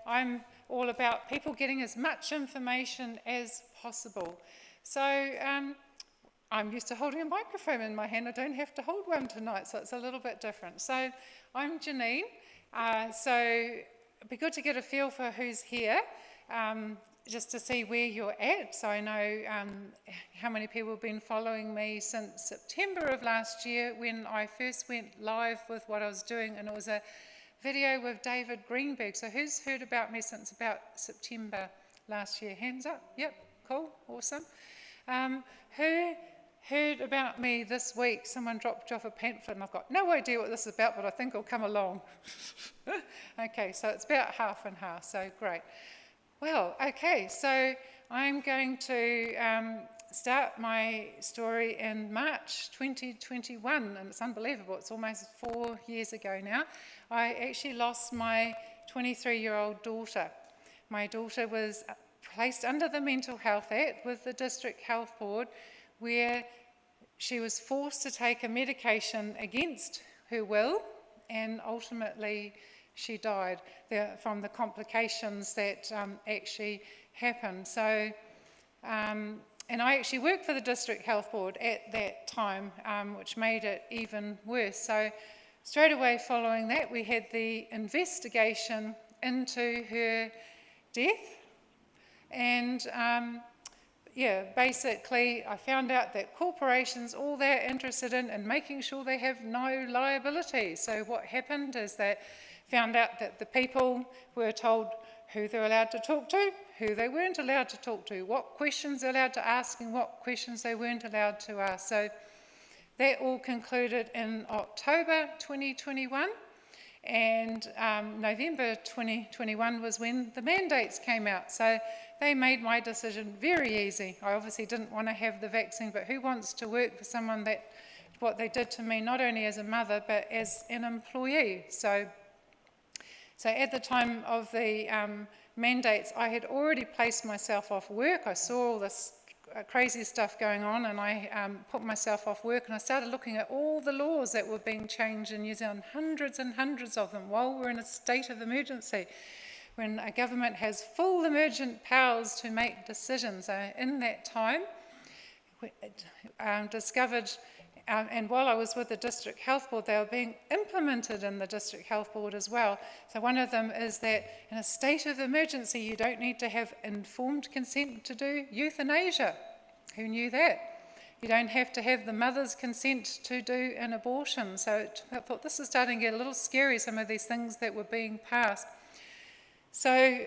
I'm all about people getting as much information as possible. So I'm used to holding a microphone in my hand. I don't have to hold one tonight, so it's a little bit different. So I'm Janine. So it'd be good to get a feel for who's here, just to see where you're at. So I know how many people have been following me since September of last year when I first went live with what I was doing, and it was a video with David Greenberg. So who's heard about me since about September last year? Hands up. Yep, cool, awesome. Who heard about me this week? Someone dropped off a pamphlet and I've got no idea what this is about, but I think it'll come along. Okay, so it's about half and half, so great. Well, okay, so I'm going to start my story in March 2021, and it's unbelievable, it's almost 4 years ago now. I actually lost my 23-year-old daughter. My daughter was placed under the Mental Health Act with the District Health Board, where she was forced to take a medication against her will, and ultimately she died from the complications that actually happened. So, and I actually worked for the District Health Board at that time, which made it even worse. So straight away following that, we had the investigation into her death. And yeah, basically I found out that corporations, all they're interested in making sure they have no liability. So what happened is that found out that the people were told who they're allowed to talk to, who they weren't allowed to talk to, what questions they're allowed to ask and what questions they weren't allowed to ask. So that all concluded in October 2021, and November 2021 was when the mandates came out. So they made my decision very easy. I obviously didn't want to have the vaccine, but who wants to work for someone that, what they did to me, not only as a mother, but as an employee. So at the time of the mandates, I had already placed myself off work. I saw all this crazy stuff going on, and I put myself off work, and I started looking at all the laws that were being changed in New Zealand, hundreds and hundreds of them, while we're in a state of emergency, when a government has full emergent powers to make decisions. In that time, discovered, and while I was with the District Health Board, they were being implemented in the District Health Board as well. So one of them is that in a state of emergency, you don't need to have informed consent to do euthanasia. Who knew that? You don't have to have the mother's consent to do an abortion. So I thought this is starting to get a little scary, some of these things that were being passed. So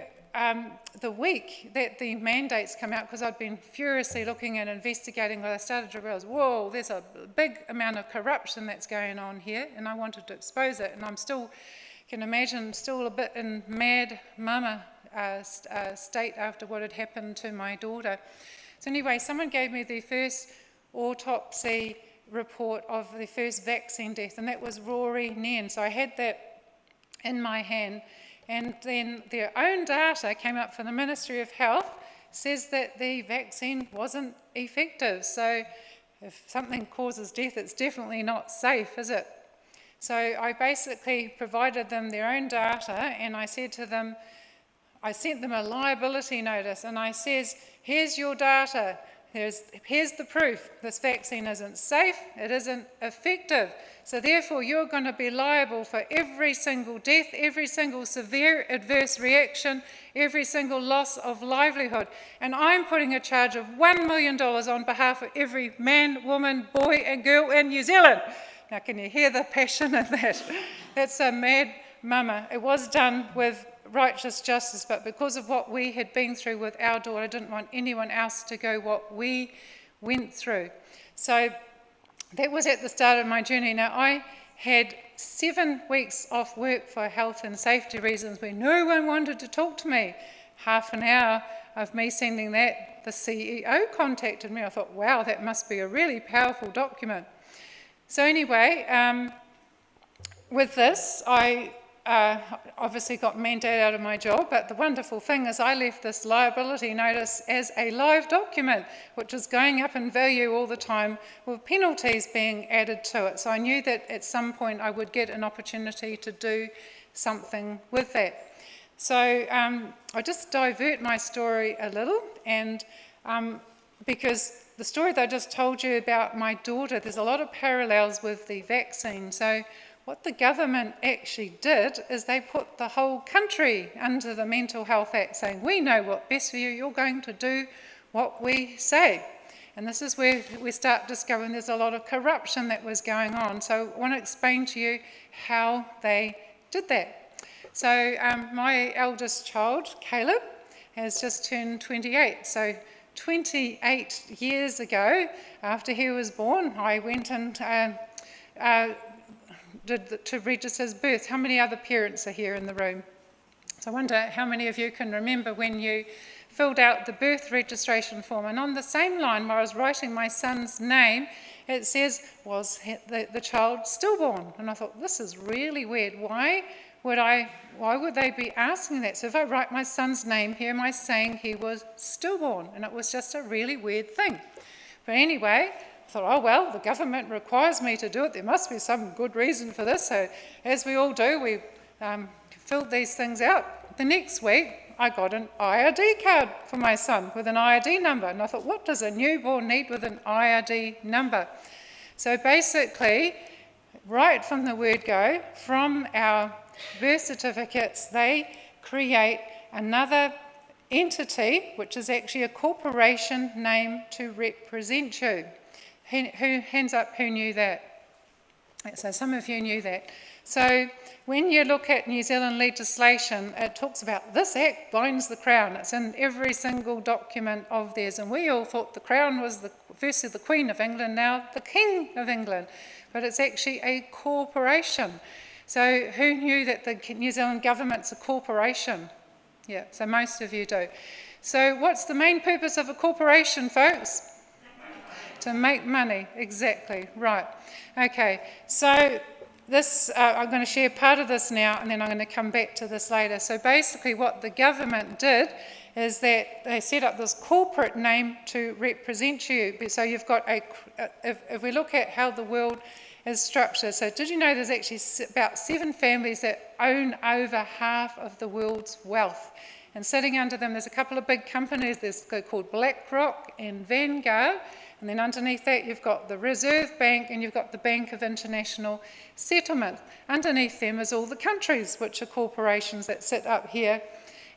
the week that the mandates come out, because I'd been furiously looking and investigating, I started to realise, whoa, there's a big amount of corruption that's going on here, and I wanted to expose it. And I'm still, can imagine, still a bit in mad mama state after what had happened to my daughter. So anyway, someone gave me the first autopsy report of the first vaccine death, and that was Rory Nairn. So I had that in my hand. And then their own data came up from the Ministry of Health, says that the vaccine wasn't effective. So if something causes death, it's definitely not safe, is it? So I basically provided them their own data, and I said to them, I sent them a liability notice, and I says, here's your data. Here's the proof. This vaccine isn't safe, it isn't effective. So therefore you're going to be liable for every single death, every single severe adverse reaction, every single loss of livelihood. And I'm putting a charge of $1 million on behalf of every man, woman, boy and girl in New Zealand. Now can you hear the passion in that? That's a mad mama. It was done with righteous justice, but because of what we had been through with our daughter, I didn't want anyone else to go what we went through. So that was at the start of my journey. Now I had 7 weeks off work for health and safety reasons where no one wanted to talk to me. Half an hour of me sending that, the CEO contacted me. I thought, wow, that must be a really powerful document. So anyway, with this, I obviously got mandated out of my job, but the wonderful thing is I left this liability notice as a live document, which is going up in value all the time with penalties being added to it. So I knew that at some point I would get an opportunity to do something with that. So I'll just divert my story a little, and because the story that I just told you about my daughter, there's a lot of parallels with the vaccine. So what the government actually did is they put the whole country under the Mental Health Act, saying, we know what's best for you, you're going to do what we say. And this is where we start discovering there's a lot of corruption that was going on. So I want to explain to you how they did that. So my eldest child, Caleb, has just turned 28. So 28 years ago, after he was born, I went and to register his birth. How many other parents are here in the room? So I wonder how many of you can remember when you filled out the birth registration form. And on the same line where I was writing my son's name, it says, was the child stillborn? And I thought, this is really weird. Why would they be asking that? So if I write my son's name here, am I saying he was stillborn? And it was just a really weird thing. But anyway, I thought, oh well, the government requires me to do it. There must be some good reason for this. So as we all do, we filled these things out. The next week, I got an IRD card for my son with an IRD number. And I thought, what does a newborn need with an IRD number? So basically, right from the word go, from our birth certificates, they create another entity, which is actually a corporation name to represent you. Who hands up, who knew that? So some of you knew that. So when you look at New Zealand legislation, it talks about this act binds the Crown. It's in every single document of theirs. And we all thought the Crown was firstly the Queen of England, now the King of England. But it's actually a corporation. So who knew that the New Zealand government's a corporation? Yeah, so most of you do. So what's the main purpose of a corporation, folks? To make money, exactly, right. Okay, so this, I'm going to share part of this now, and then I'm going to come back to this later. So basically what the government did is that they set up this corporate name to represent you. So you've got if we look at how the world is structured, so did you know there's actually about 7 families that own over half of the world's wealth? And sitting under them, there's a couple of big companies. They're called BlackRock and Vanguard. And then underneath that, you've got the Reserve Bank and you've got the Bank of International Settlement. Underneath them is all the countries, which are corporations that sit up here.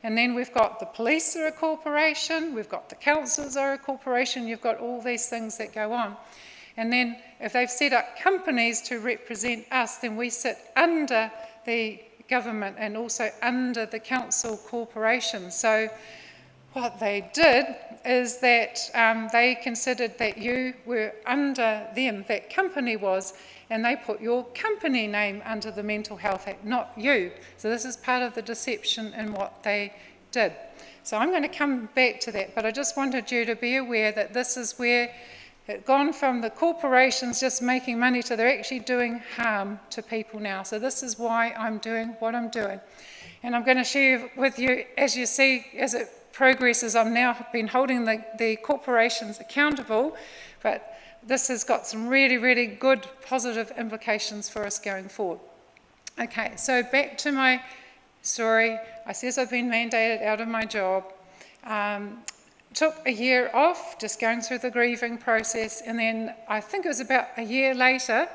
And then we've got the police are a corporation, we've got the councils are a corporation, you've got all these things that go on. And then if they've set up companies to represent us, then we sit under the government and also under the council corporation. So what they did is that they considered that you were under them, that company was, and they put your company name under the Mental Health Act, not you. So this is part of the deception in what they did. So I'm going to come back to that, but I just wanted you to be aware that this is where it's gone from the corporations just making money to they're actually doing harm to people now. So this is why I'm doing what I'm doing. And I'm going to share with you, as you see, as it progresses, I've now been holding the corporations accountable, but this has got some really, really good positive implications for us going forward. Okay, so back to my story. I said I've been mandated out of my job. Took a year off, just going through the grieving process, and then I think it was about a year later,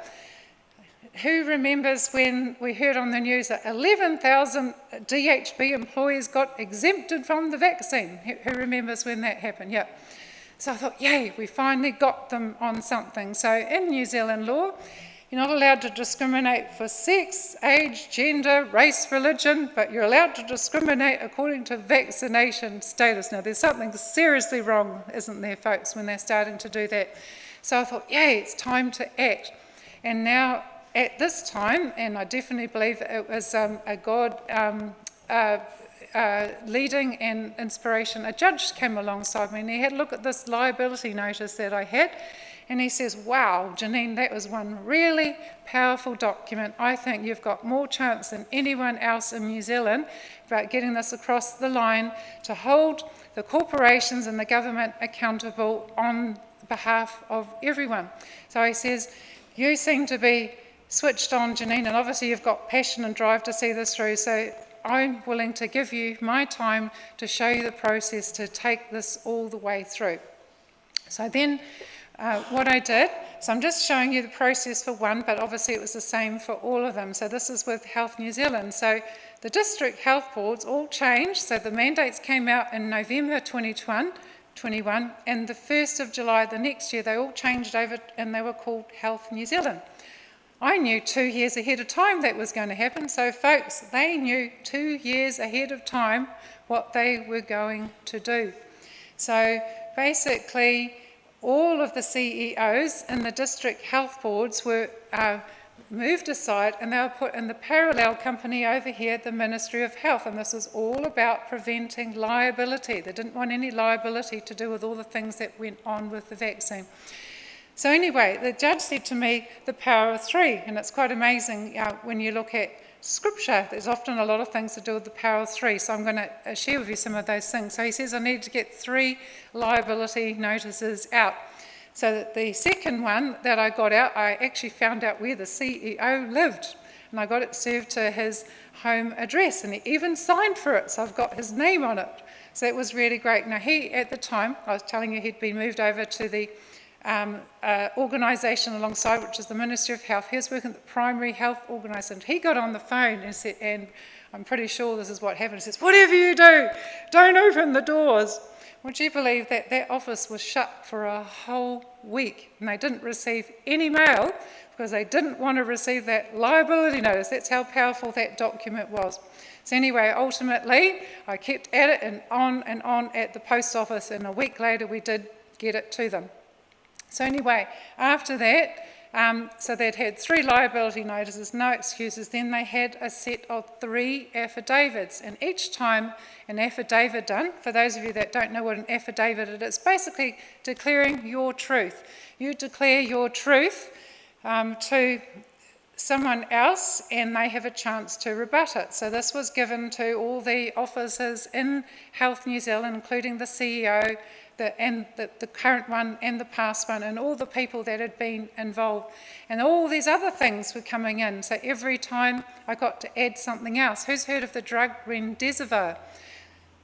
who remembers when we heard on the news that 11,000 DHB employees got exempted from the vaccine? Who remembers when that happened? Yeah. So I thought, yay, we finally got them on something. So in New Zealand law, you're not allowed to discriminate for sex, age, gender, race, religion, but you're allowed to discriminate according to vaccination status. Now, there's something seriously wrong, isn't there, folks, when they're starting to do that? So I thought, yay, it's time to act. And now, at this time, and I definitely believe it was a God leading and inspiration, a judge came alongside me and he had a look at this liability notice that I had, and he says, wow, Janine, that was one really powerful document. I think you've got more chance than anyone else in New Zealand about getting this across the line to hold the corporations and the government accountable on behalf of everyone. So he says, you seem to be switched on, Janine, and obviously you've got passion and drive to see this through. So I'm willing to give you my time to show you the process to take this all the way through. So then what I did, so I'm just showing you the process for one, but obviously it was the same for all of them. So this is with Health New Zealand. So the district health boards all changed. So the mandates came out in November 2021, and the 1st of July the next year, they all changed over and they were called Health New Zealand. I knew 2 years ahead of time that was going to happen. So folks, they knew 2 years ahead of time what they were going to do. So basically, all of the CEOs in the district health boards were moved aside, and they were put in the parallel company over here, the Ministry of Health, and this is all about preventing liability. They didn't want any liability to do with all the things that went on with the vaccine. So anyway, the judge said to me, the power of three, and it's quite amazing when you look at Scripture, there's often a lot of things to do with the power of three, so I'm going to share with you some of those things. So he says I need to get 3 liability notices out. So the second one that I got out, I actually found out where the CEO lived, and I got it served to his home address, and he even signed for it, so I've got his name on it. So it was really great. Now he, at the time, I was telling you he'd been moved over to the organisation alongside, which is the Ministry of Health. He was working at the primary health organisation. He got on the phone and said, and I'm pretty sure this is what happened, he says, whatever you do, don't open the doors. Would you believe that that office was shut for a whole week and they didn't receive any mail because they didn't want to receive that liability notice. That's how powerful that document was. So anyway, ultimately, I kept at it and on at the post office, and a week later we did get it to them. So anyway, after that, so they'd had 3 liability notices, no excuses. Then they had a set of 3 affidavits, and each time an affidavit done, for those of you that don't know what an affidavit is, it's basically declaring your truth. You declare your truth to someone else, and they have a chance to rebut it. So this was given to all the officers in Health New Zealand, including the CEO, the current one and the past one, and all the people that had been involved. And all these other things were coming in. So every time I got to add something else. Who's heard of the drug remdesivir?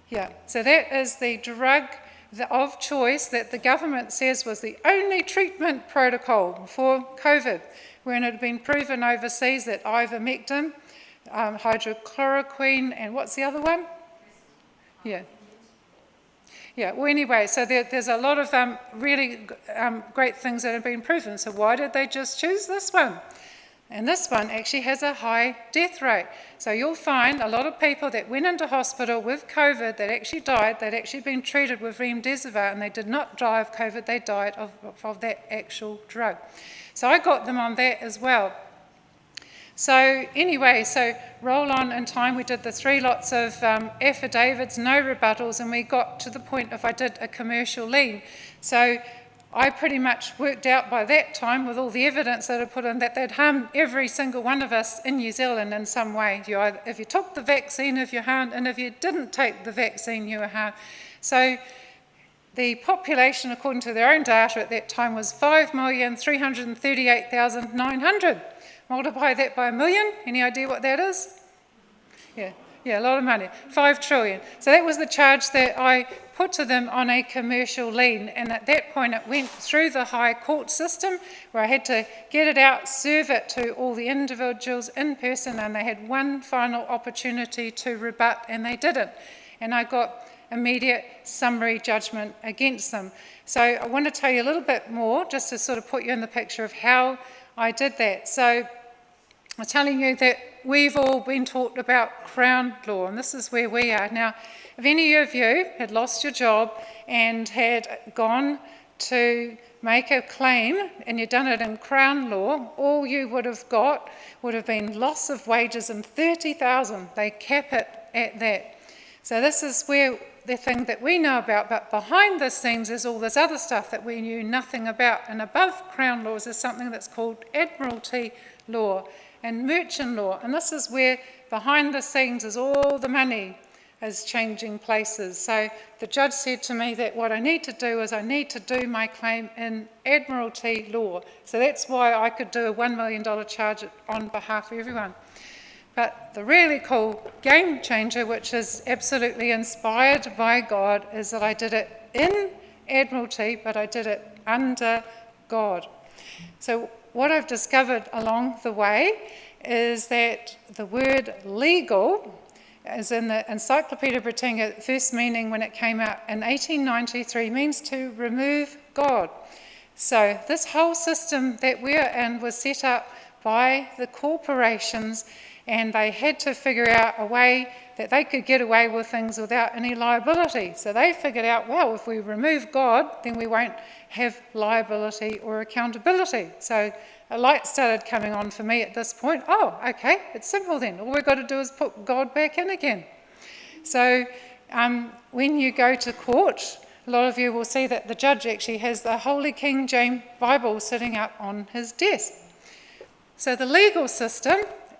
Yeah, so that is the drug of choice that the government says was the only treatment protocol for COVID, when it had been proven overseas that ivermectin, hydrochloroquine, and what's the other one? Yeah, well anyway, so there's a lot of really great things that have been proven. So why did they just choose this one? And this one actually has a high death rate. So you'll find a lot of people that went into hospital with COVID that actually died, they'd actually been treated with remdesivir, and they did not die of COVID, they died of that actual drug. So I got them on that as well. So anyway, so roll on in time, we did the 3 lots of affidavits, no rebuttals, and we got to the point if I did a commercial lien. So I pretty much worked out by that time, with all the evidence that I put in, that they'd harm every single one of us in New Zealand in some way. If you took the vaccine, if you're harmed, and if you didn't take the vaccine, you were harmed. So the population, according to their own data at that time, was 5,338,900. Multiply that by 1 million. Any idea what that is? Yeah, a lot of money. 5 trillion. So that was the charge that I put to them on a commercial lien. And at that point, it went through the high court system, where I had to get it out, serve it to all the individuals in person, and they had one final opportunity to rebut, and they didn't. And I got immediate summary judgment against them. So I want to tell you a little bit more, just to sort of put you in the picture of how I did that. So I'm telling you that we've all been taught about Crown law, and this is where we are. Now, if any of you had lost your job and had gone to make a claim and you'd done it in Crown law, all you would have got would have been loss of wages and $30,000. They cap it at that. So this is where the thing that we know about, but behind the scenes is all this other stuff that we knew nothing about. And above Crown laws is something that's called Admiralty law and merchant law. And this is where behind the scenes is all the money is changing places. So the judge said to me that what I need to do is I need to do my claim in Admiralty law. So that's why I could do a $1 million charge on behalf of everyone. But the really cool game changer, which is absolutely inspired by God, is that I did it in Admiralty, but I did it under God. So what I've discovered along the way is that the word legal, as in the Encyclopedia Britannica, first meaning when it came out in 1893, means to remove God. So this whole system that we're in was set up by the corporations, and they had to figure out a way that they could get away with things without any liability. So they figured out, well, if we remove God, then we won't have liability or accountability. So a light started coming on for me at this point. Oh, okay, it's simple then. All we've got to do is put God back in again. So when you go to court, a lot of you will see that the judge actually has the Holy King James Bible sitting up on his desk. So the legal system,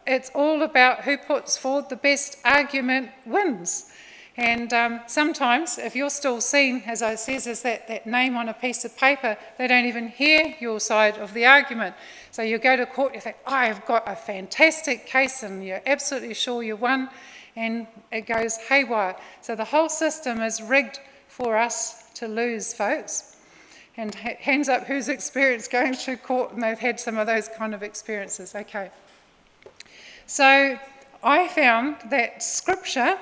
it's all about who puts forward the best argument wins. And sometimes, if you're still seen, as I says, as that name on a piece of paper, they don't even hear your side of the argument. So you go to court, you think, I've got a fantastic case, and you're absolutely sure you won, and it goes haywire. So the whole system is rigged for us to lose, folks. And hands up who's experienced going to court and they've had some of those kind of experiences. Okay. So I found that Scripture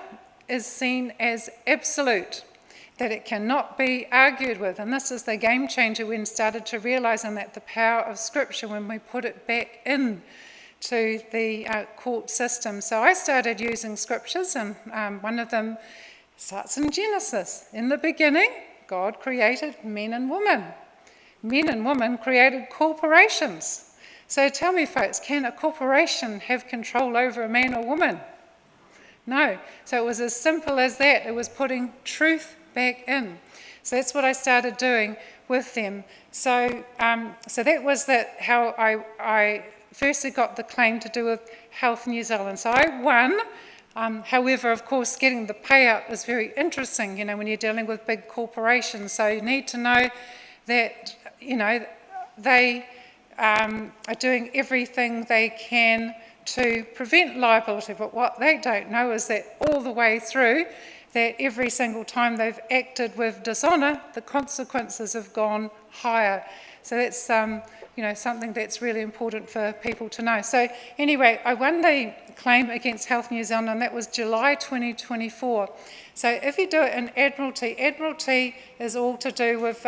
is seen as absolute, that it cannot be argued with. And this is the game changer when started to realising that the power of Scripture when we put it back in to the court system. So I started using Scriptures, and one of them starts in Genesis. In the beginning, God created men and women. Men and women created corporations. So tell me, folks, can a corporation have control over a man or woman? No. So it was as simple as that. It was putting truth back in. So that's what I started doing with them. So that was how I firstly got the claim to do with Health New Zealand. So I won. However, of course, getting the payout is very interesting, when you're dealing with big corporations. So you need to know that, they are doing everything they can to prevent liability. But what they don't know is that all the way through, that every single time they've acted with dishonour, the consequences have gone higher. So that's something that's really important for people to know. So anyway, I won the claim against Health New Zealand, and that was July 2024. So if you do it in Admiralty is all to do with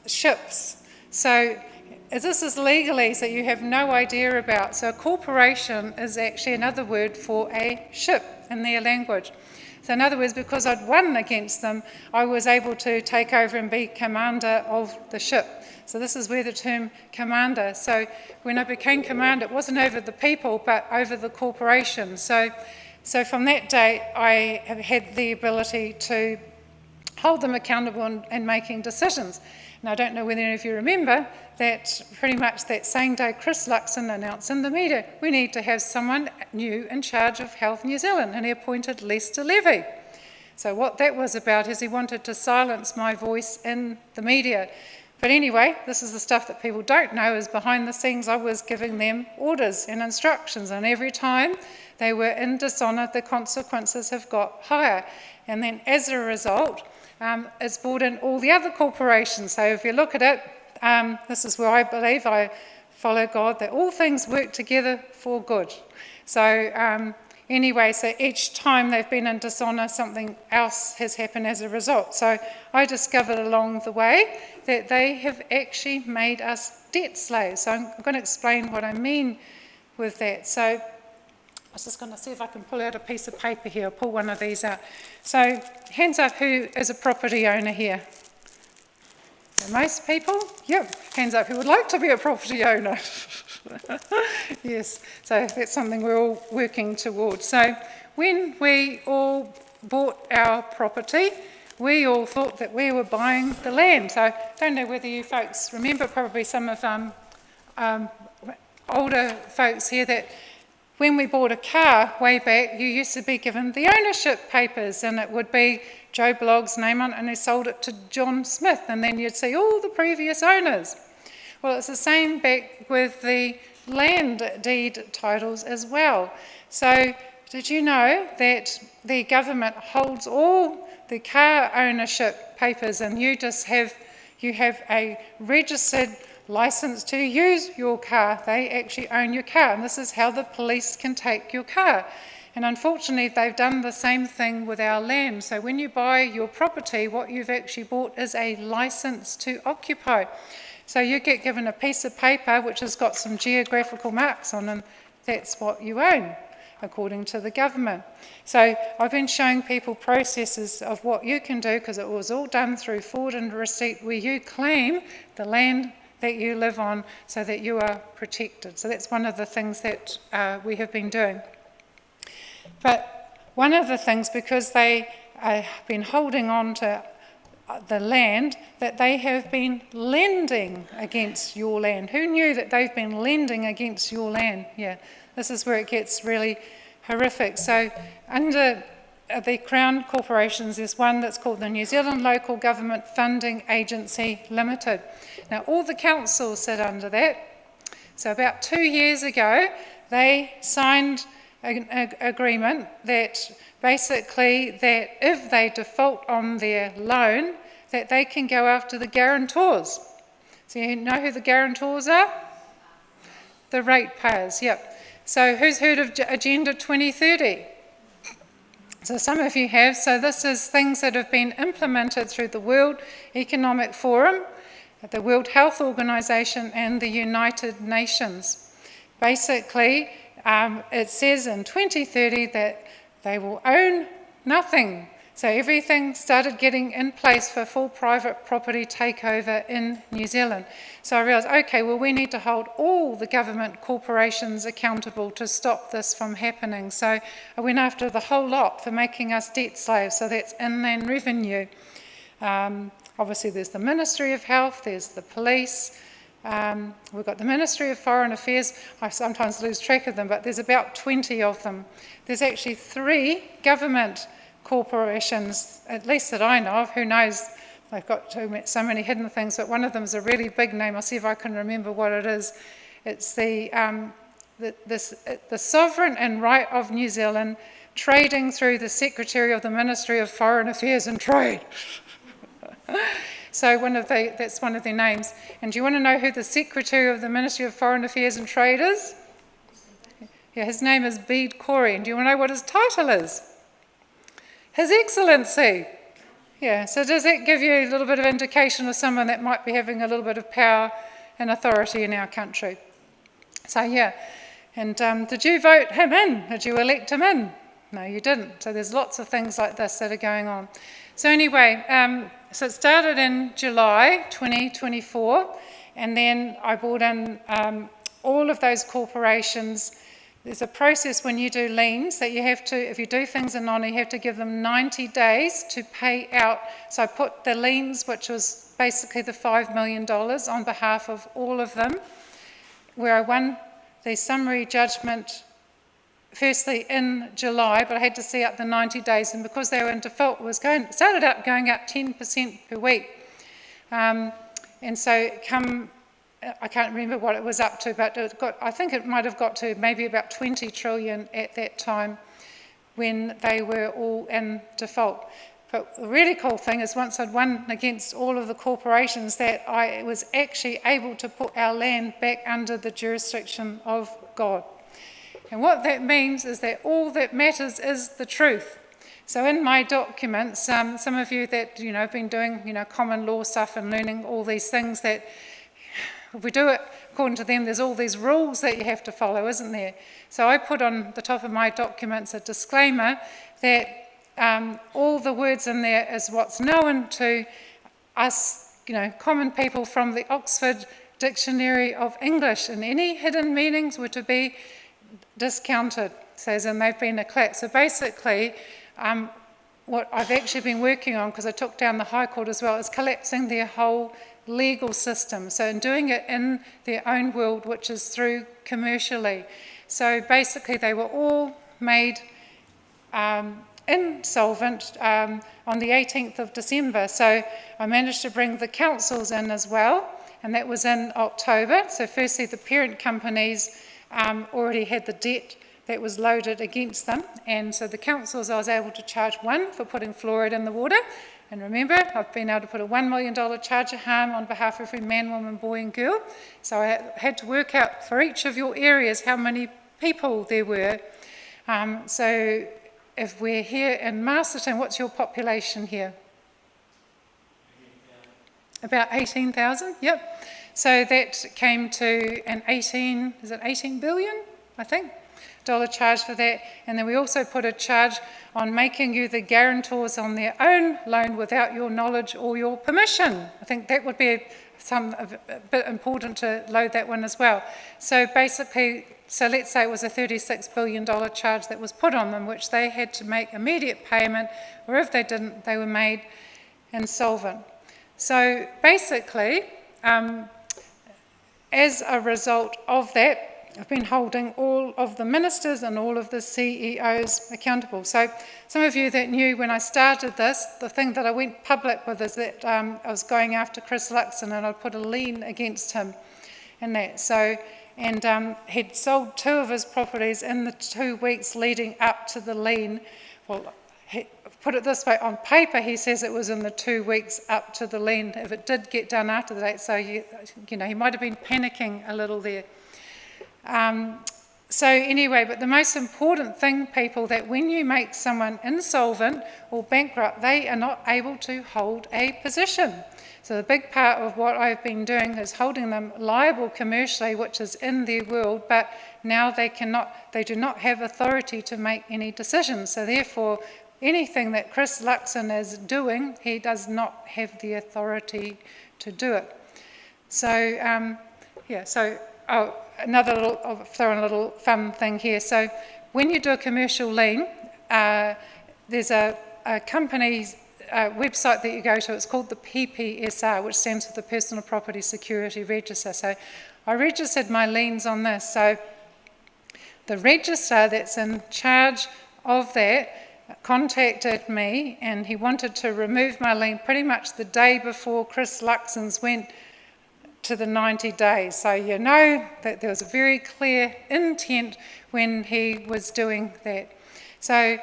ships. So this is legalese that you have no idea about. So a corporation is actually another word for a ship in their language. So in other words, because I'd won against them, I was able to take over and be commander of the ship. So this is where the term commander. So when I became commander, it wasn't over the people, but over the corporation. So from that day, I have had the ability to hold them accountable and making decisions. Now, I don't know whether any of you remember that pretty much that same day Chris Luxon announced in the media, we need to have someone new in charge of Health New Zealand, and he appointed Lester Levy. So what that was about is he wanted to silence my voice in the media. But anyway, this is the stuff that people don't know, is behind the scenes I was giving them orders and instructions, and every time they were in dishonour, the consequences have got higher. And then as a result, it's brought in all the other corporations. So if you look at it, this is where I believe I follow God, that all things work together for good. So anyway, so each time they've been in dishonour, something else has happened as a result. So I discovered along the way that they have actually made us debt slaves. So I'm going to explain what I mean with that. So I was just going to see if I can pull out a piece of paper here. I'll pull one of these out. So hands up, who is a property owner here? Most people? Yep. Hands up, who would like to be a property owner? Yes. So that's something we're all working towards. So when we all bought our property, we all thought that we were buying the land. So I don't know whether you folks remember, probably some of older folks here, that when we bought a car way back, you used to be given the ownership papers, and it would be Joe Blogg's name on it, and he sold it to John Smith, and then you'd see all the previous owners. Well, it's the same back with the land deed titles as well. So did you know that the government holds all the car ownership papers, and you have a registered license to use your car? They actually own your car, and this is how the police can take your car. And unfortunately, they've done the same thing with our land. So when you buy your property, what you've actually bought is a license to occupy. So you get given a piece of paper which has got some geographical marks on, and that's what you own, according to the government. So I've been showing people processes of what you can do, because it was all done through forward and receipt, where you claim the land that you live on so that you are protected. So that's one of the things that we have been doing. But one of the things, because they have been holding on to the land, that they have been lending against your land. Who knew that they've been lending against your land? Yeah, this is where it gets really horrific. So under the Crown corporations, there's one that's called the New Zealand Local Government Funding Agency Limited. Now, all the councils sit under that. So about 2 years ago, they signed an agreement that basically that if they default on their loan, that they can go after the guarantors. So you know who the guarantors are? The ratepayers, yep. So who's heard of Agenda 2030? So some of you have. So this is things that have been implemented through the World Economic Forum, the World Health Organization, and the United Nations. Basically, it says in 2030 that they will own nothing. So everything started getting in place for full private property takeover in New Zealand. So I realised, okay, well, we need to hold all the government corporations accountable to stop this from happening. So I went after the whole lot for making us debt slaves. So that's inland revenue. Obviously, there's the Ministry of Health, there's the police. We've got the Ministry of Foreign Affairs. I sometimes lose track of them, but there's about 20 of them. There's actually 3 government corporations, at least that I know of. Who knows? They've got so many hidden things, but one of them is a really big name. I'll see if I can remember what it is. It's the Sovereign and Right of New Zealand, trading through the Secretary of the Ministry of Foreign Affairs and Trade. So that's one of their names. And do you want to know who the Secretary of the Ministry of Foreign Affairs and Trade is? Yeah, his name is Bede Corey. And do you want to know what his title is? His Excellency. Yeah, so does that give you a little bit of indication of someone that might be having a little bit of power and authority in our country? So yeah, and did you vote him in? Did you elect him in? No, you didn't. So there's lots of things like this that are going on. So anyway, so it started in July 2024, and then I brought in all of those corporations. There's a process when you do liens that you have to, if you do things in honour, you have to give them 90 days to pay out. So I put the liens, which was basically the $5 million, on behalf of all of them, where I won the summary judgment firstly in July, but I had to see out the 90 days, and because they were in default, it started out going up 10% per week. And so I can't remember what it was up to, but I think it might have got to maybe about 20 trillion at that time when they were all in default. But the really cool thing is once I'd won against all of the corporations, that I was actually able to put our land back under the jurisdiction of God. And what that means is that all that matters is the truth. So in my documents, some of you that have been doing common law stuff and learning all these things, that if we do it according to them, there's all these rules that you have to follow, isn't there? So I put on the top of my documents a disclaimer that all the words in there is what's known to us, common people, from the Oxford Dictionary of English, and any hidden meanings were to be discounted, says, and they've been eclipsed. So basically, what I've actually been working on, because I took down the High Court as well, is collapsing their whole legal system. So in doing it in their own world, which is through commercially. So basically, they were all made insolvent on the 18th of December. So I managed to bring the councils in as well, and that was in October. So firstly, the parent companies already had the debt that was loaded against them, and so the councils, I was able to charge one for putting fluoride in the water. And remember, I've been able to put a $1 million charge of harm on behalf of every man, woman, boy and girl. So I had to work out for each of your areas how many people there were. So if we're here in Masterton, what's your population here? About 18,000, yep. So that came to an 18 billion, I think, dollar charge for that. And then we also put a charge on making you the guarantors on their own loan without your knowledge or your permission. I think that would be a bit important to load that one as well. So basically, so let's say it was a $36 billion charge that was put on them, which they had to make immediate payment, or if they didn't, they were made insolvent. So basically, as a result of that, I've been holding all of the ministers and all of the CEOs accountable. So some of you that knew when I started this, the thing that I went public with is that I was going after Chris Luxon and I'd put a lien against him in that. So, and he'd sold 2 of his properties in the 2 weeks leading up to the lien. Well, put it this way, on paper he says it was in the 2 weeks up to the lien, if it did get done after the date. So, you know, he might have been panicking a little there. So anyway, but the most important thing, people, that when you make someone insolvent or bankrupt, they are not able to hold a position. So the big part of what I've been doing is holding them liable commercially, which is in their world, but now they do not have authority to make any decisions. So therefore, anything that Chris Luxon is doing, he does not have the authority to do it. So, I'll throw in a little fun thing here. So when you do a commercial lien, there's a company's website that you go to. It's called the PPSR, which stands for the Personal Property Security Register. So I registered my liens on this. So the register that's in charge of that contacted me, and he wanted to remove my lien pretty much the day before Chris Luxon's went to the 90 days. So you know that there was a very clear intent when he was doing that. So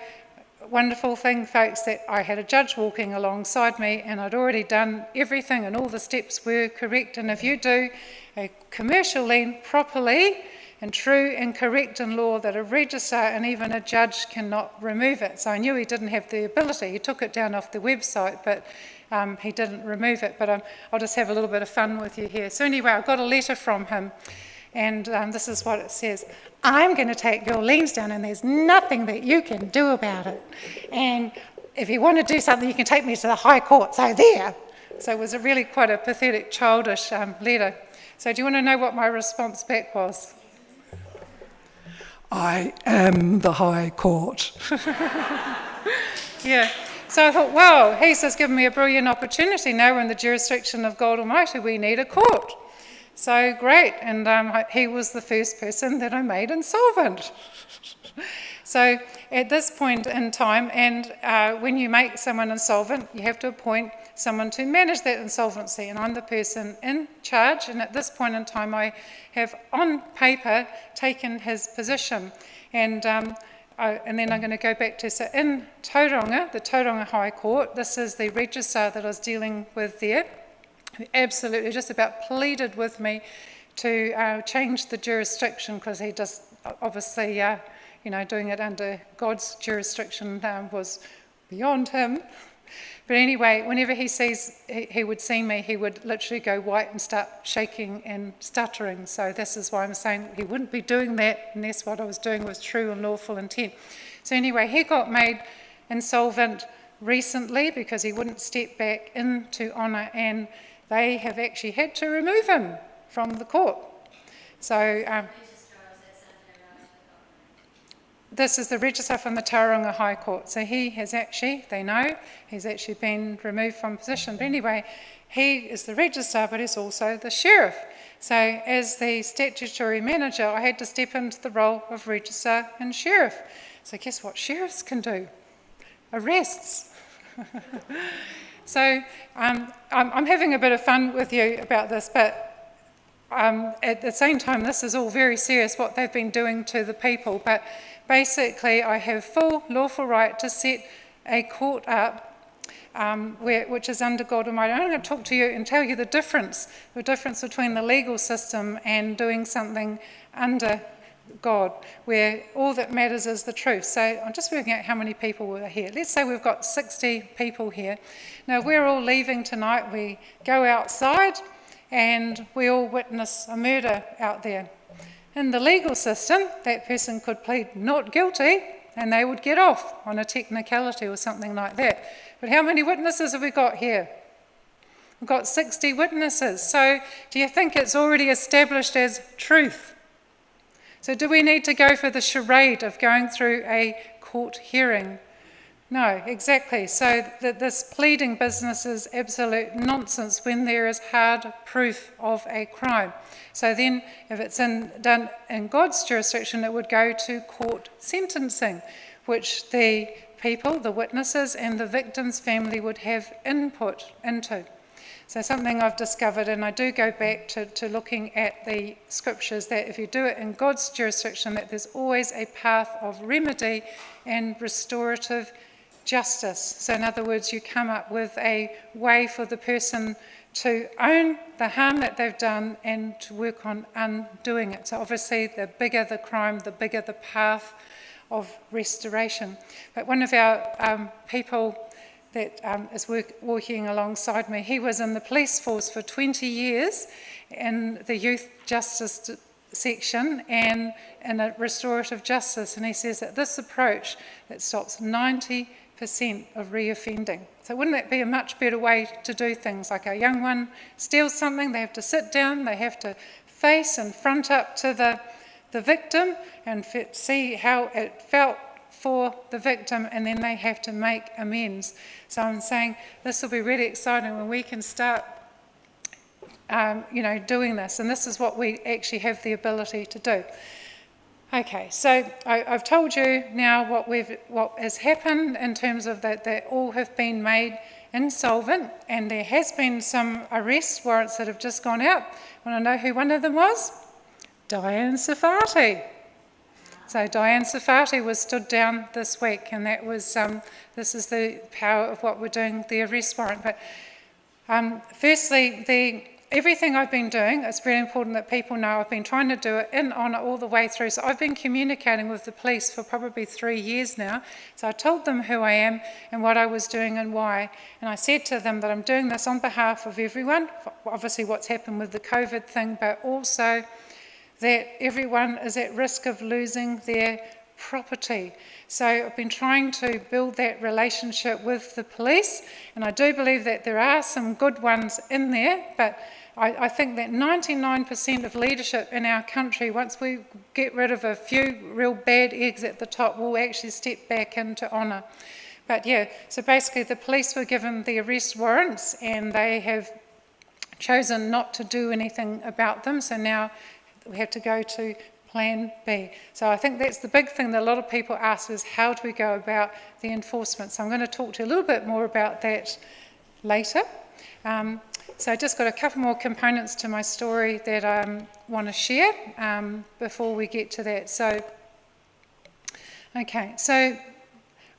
wonderful thing, folks, that I had a judge walking alongside me and I'd already done everything and all the steps were correct. And if you do a commercial lien properly and true and correct in law, that a registrar and even a judge cannot remove it. So I knew he didn't have the ability. He took it down off the website, but he didn't remove it. But I'll just have a little bit of fun with you here. So anyway, I got a letter from him, and this is what it says. I'm going to take your liens down, and there's nothing that you can do about it. And if you want to do something, you can take me to the High Court. So there. So it was really quite a pathetic, childish letter. So do you want to know what my response back was? I am the High Court. Yeah. So I thought, well, he's just given me a brilliant opportunity. Now we're in the jurisdiction of God Almighty. We need a court. So great. And he was the first person that I made insolvent. So at this point in time, and when you make someone insolvent, you have to appoint someone to manage that insolvency. And I'm the person in charge. And at this point in time, I have on paper taken his position. And then I'm going to go back to, so in Tauranga, the Tauranga High Court, this is the registrar that I was dealing with there, who absolutely just about pleaded with me to change the jurisdiction, because he just obviously, doing it under God's jurisdiction was beyond him. But anyway, whenever he would see me, he would literally go white and start shaking and stuttering. So this is why I'm saying he wouldn't be doing that unless what I was doing was true and lawful intent. So anyway, he got made insolvent recently because he wouldn't step back into honour, and they have actually had to remove him from the court. So this is the registrar from the Tauranga High Court. So he has actually, they know, he's actually been removed from position. But anyway, he is the registrar, but he's also the sheriff. So as the statutory manager, I had to step into the role of registrar and sheriff. So guess what sheriffs can do? Arrests. So I'm having a bit of fun with you about this, but at the same time, this is all very serious, what they've been doing to the people. But basically, I have full lawful right to set a court up which is under God Almighty. I'm going to talk to you and tell you the difference between the legal system and doing something under God, where all that matters is the truth. So I'm just working out how many people were here. Let's say we've got 60 people here. Now, we're all leaving tonight. We go outside and we all witness a murder out there. In the legal system, that person could plead not guilty and they would get off on a technicality or something like that. But how many witnesses have we got here? We've got 60 witnesses. So do you think it's already established as truth? So do we need to go for the charade of going through a court hearing? No, exactly. So this pleading business is absolute nonsense when there is hard proof of a crime. So then if it's done in God's jurisdiction, it would go to court sentencing, which the people, the witnesses and the victim's family would have input into. So something I've discovered, and I do go back to looking at the scriptures, that if you do it in God's jurisdiction, that there's always a path of remedy and restorative justice. So in other words, you come up with a way for the person to own the harm that they've done and to work on undoing it. So obviously, the bigger the crime, the bigger the path of restoration. But one of our people that is working alongside me, he was in the police force for 20 years in the youth justice section and in a restorative justice, and he says that this approach that stops 90% of reoffending. So wouldn't that be a much better way to do things? Like a young one steals something, they have to sit down, they have to face and front up to the victim and see how it felt for the victim, and then they have to make amends. So I'm saying this will be really exciting when we can start doing this, and this is what we actually have the ability to do. Okay, so I've told you now what has happened in terms of that they all have been made insolvent, and there has been some arrest warrants that have just gone out. Want to know who one of them was? Diane Safati. So Diane Safati was stood down this week, and that was this is the power of what we're doing, the arrest warrant. But firstly, everything I've been doing, it's really important that people know I've been trying to do it in honour all the way through. So I've been communicating with the police for probably 3 years now. So I told them who I am and what I was doing and why. And I said to them that I'm doing this on behalf of everyone, obviously what's happened with the COVID thing, but also that everyone is at risk of losing their property. So I've been trying to build that relationship with the police, and I do believe that there are some good ones in there, but I think that 99% of leadership in our country, once we get rid of a few real bad eggs at the top, will actually step back into honour. But yeah, so basically the police were given the arrest warrants and they have chosen not to do anything about them, so now we have to go to Plan B. So I think that's the big thing that a lot of people ask is how do we go about the enforcement? So I'm going to talk to you a little bit more about that later. So I just got a couple more components to my story that I want to share before we get to that. So, okay, so I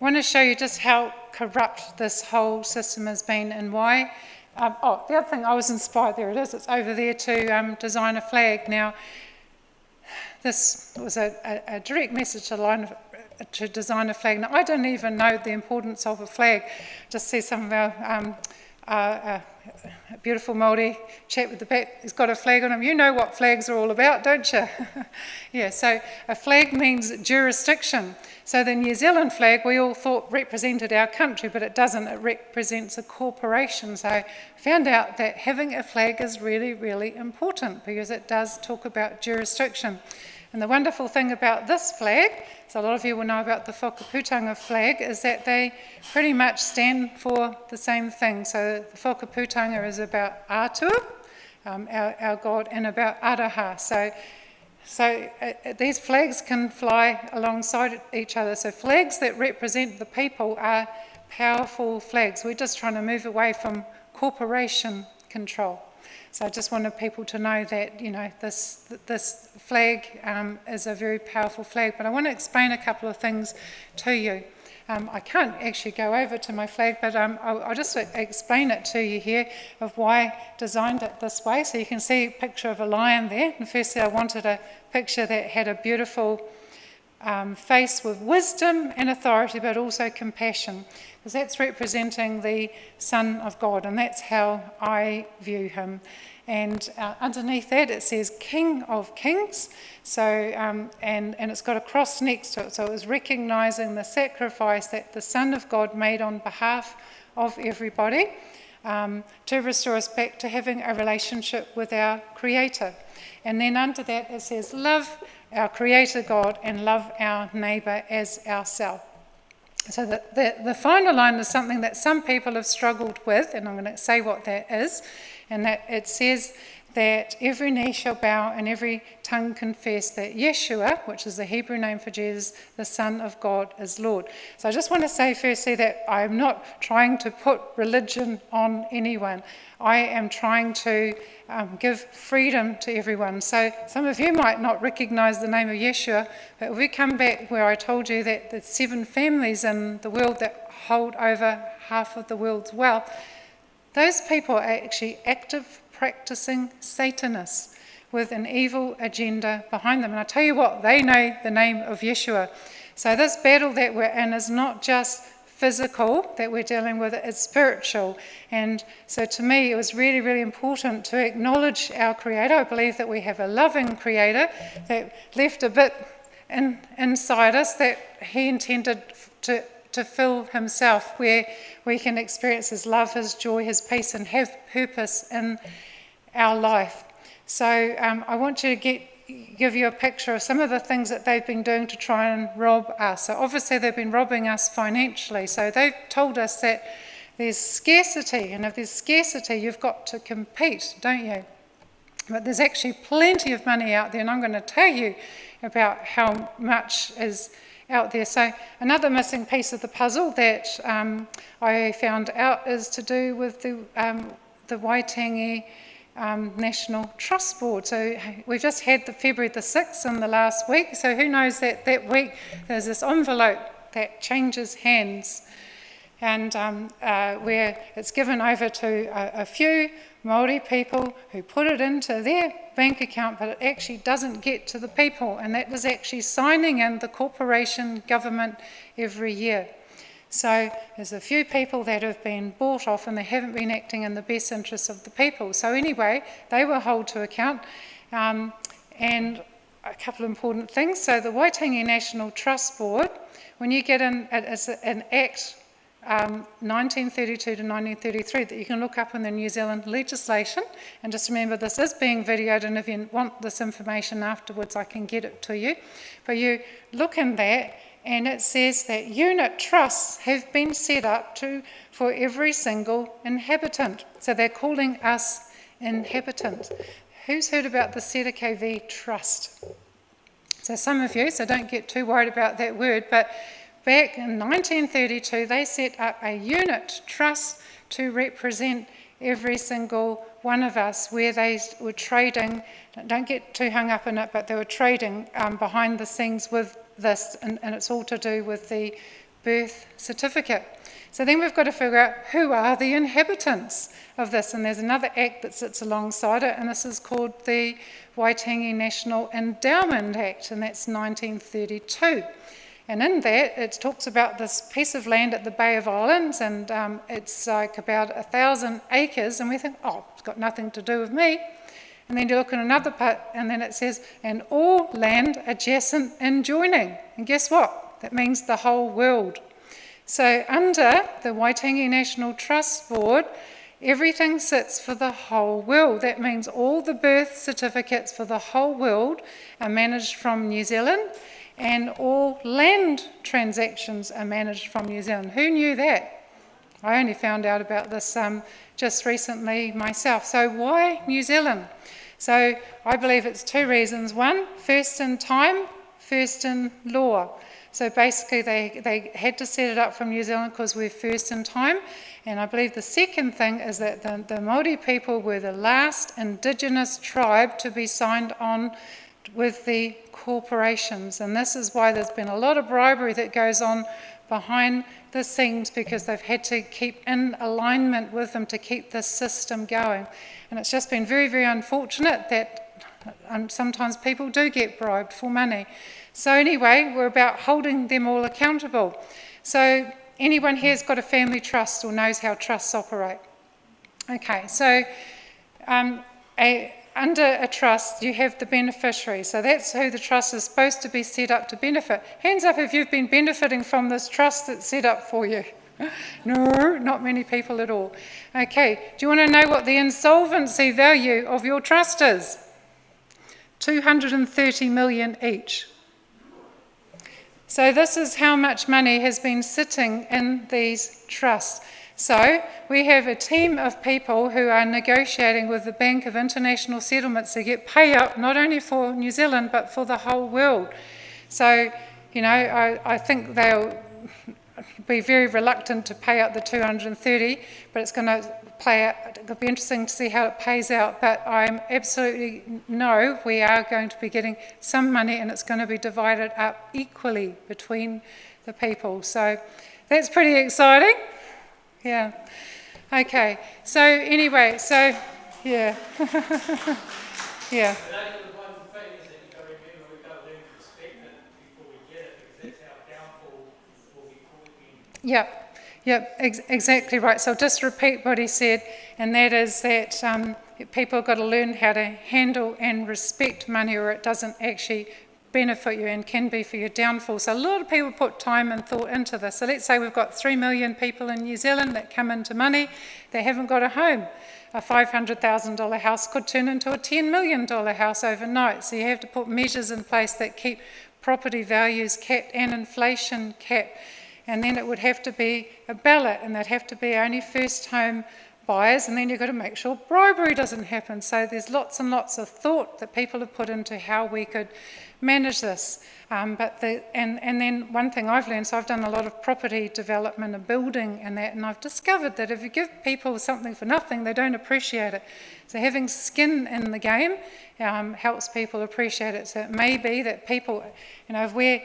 want to show you just how corrupt this whole system has been and why. The other thing, I was inspired, there it is, it's over there to design a flag. Now, this was a direct message to design a flag. Now, I don't even know the importance of a flag. Just see some of our beautiful Māori chap with the back, he's got a flag on him. You know what flags are all about, don't you? Yeah, so a flag means jurisdiction. So the New Zealand flag we all thought represented our country, but it doesn't. It represents a corporation. So I found out that having a flag is really, really important because it does talk about jurisdiction. And the wonderful thing about this flag, so a lot of you will know about the whakaputanga flag, is that they pretty much stand for the same thing. So the whakaputanga is about Atua, our God, and about Araha. So these flags can fly alongside each other. So flags that represent the people are powerful flags. We're just trying to move away from corporation control. So I just wanted people to know that, this flag is a very powerful flag. But I want to explain a couple of things to you. I can't actually go over to my flag, but I'll just explain it to you here of why I designed it this way. So you can see a picture of a lion there. And firstly, I wanted a picture that had a beautiful face with wisdom and authority, but also compassion, because that's representing the Son of God, and that's how I view him. And underneath that it says King of Kings, so and it's got a cross next to it, so it was recognizing the sacrifice that the Son of God made on behalf of everybody to restore us back to having a relationship with our Creator. And then under that it says love our Creator God and love our neighbour as ourselves. So the final line is something that some people have struggled with, and I'm going to say what that is, and that it says that every knee shall bow and every tongue confess that Yeshua, which is the Hebrew name for Jesus, the Son of God, is Lord. So I just want to say firstly that I'm not trying to put religion on anyone. I am trying to give freedom to everyone. So some of you might not recognize the name of Yeshua, but if we come back where I told you that the 7 families in the world that hold over half of the world's wealth, those people are actually active, practicing Satanists with an evil agenda behind them. And I tell you what, they know the name of Yeshua. So this battle that we're in is not just physical that we're dealing with, it's spiritual. And so to me, it was really, really important to acknowledge our Creator. I believe that we have a loving Creator that left a bit inside us that he intended to fill himself, where we can experience his love, his joy, his peace, and have purpose in our life. So I want to give you a picture of some of the things that they've been doing to try and rob us. So obviously they've been robbing us financially. So they've told us that there's scarcity, and if there's scarcity, you've got to compete, don't you? But there's actually plenty of money out there, and I'm going to tell you about how much is out there. So another missing piece of the puzzle that I found out is to do with the Waitangi National Trust Board. So we've just had the February the 6th in the last week, so who knows that week there's this envelope that changes hands, and where it's given over to a few Māori people who put it into their bank account, but it actually doesn't get to the people, and that was actually signing in the corporation government every year. So there's a few people that have been bought off, and they haven't been acting in the best interests of the people. So anyway, they were held to account, and a couple of important things. So the Waitangi National Trust Board, when you get in, it's an act 1932 to 1933 that you can look up in the New Zealand legislation. And just remember, this is being videoed, and if you want this information afterwards, I can get it to you. But you look in that, and it says that unit trusts have been set up for every single inhabitant. So they're calling us inhabitants. Who's heard about the Sereke V Trust? So some of you, so don't get too worried about that word, but back in 1932, they set up a unit trust to represent every single one of us, where they were trading, don't get too hung up in it, but they were trading behind the scenes with this, and it's all to do with the birth certificate. So then we've got to figure out who are the inhabitants of this, and there's another act that sits alongside it, and this is called the Waitangi National Endowment Act, and that's 1932. And in that, it talks about this piece of land at the Bay of Islands, and it's like about 1,000 acres, and we think, oh, it's got nothing to do with me. And then you look at another part, and then it says, and all land adjacent and joining. And guess what? That means the whole world. So under the Waitangi National Trust Board, everything sits for the whole world. That means all the birth certificates for the whole world are managed from New Zealand, and all land transactions are managed from New Zealand. Who knew that? I only found out about this just recently myself. So why New Zealand? So I believe it's 2 reasons. One, first in time, first in law. So basically they had to set it up from New Zealand because we're first in time. And I believe the second thing is that the Māori people were the last indigenous tribe to be signed on with the corporations. And this is why there's been a lot of bribery that goes on behind the scenes, because they've had to keep in alignment with them to keep this system going. And it's just been very, very unfortunate that sometimes people do get bribed for money. So anyway, we're about holding them all accountable. So anyone here's got a family trust or knows how trusts operate? Okay, so under a trust, you have the beneficiary. So that's who the trust is supposed to be set up to benefit. Hands up if you've been benefiting from this trust that's set up for you. No, not many people at all. Okay, do you want to know what the insolvency value of your trust is? 230 million each. So this is how much money has been sitting in these trusts. So we have a team of people who are negotiating with the Bank of International Settlements to get pay up not only for New Zealand but for the whole world. So, you know, I think they'll be very reluctant to pay out the 230, but it's going to play out. It'll be interesting to see how it pays out, but I'm absolutely no, we are going to be getting some money and it's going to be divided up equally between the people. So that's pretty exciting. Yeah. Okay. So anyway, so yeah. Yeah. Yep, exactly right. So I'll just repeat what he said, and that is that people have got to learn how to handle and respect money, or it doesn't actually benefit you and can be for your downfall. So a lot of people put time and thought into this. So let's say we've got 3 million people in New Zealand that come into money. They haven't got a home. A $500,000 house could turn into a $10 million house overnight. So you have to put measures in place that keep property values capped and inflation capped. And then it would have to be a ballot, and they'd have to be only first home buyers, and then you've got to make sure bribery doesn't happen. So there's lots and lots of thought that people have put into how we could manage this. And then one thing I've learned, so I've done a lot of property development and building and that, and I've discovered that if you give people something for nothing, they don't appreciate it. So having skin in the game helps people appreciate it. So it may be that people, you know, if we're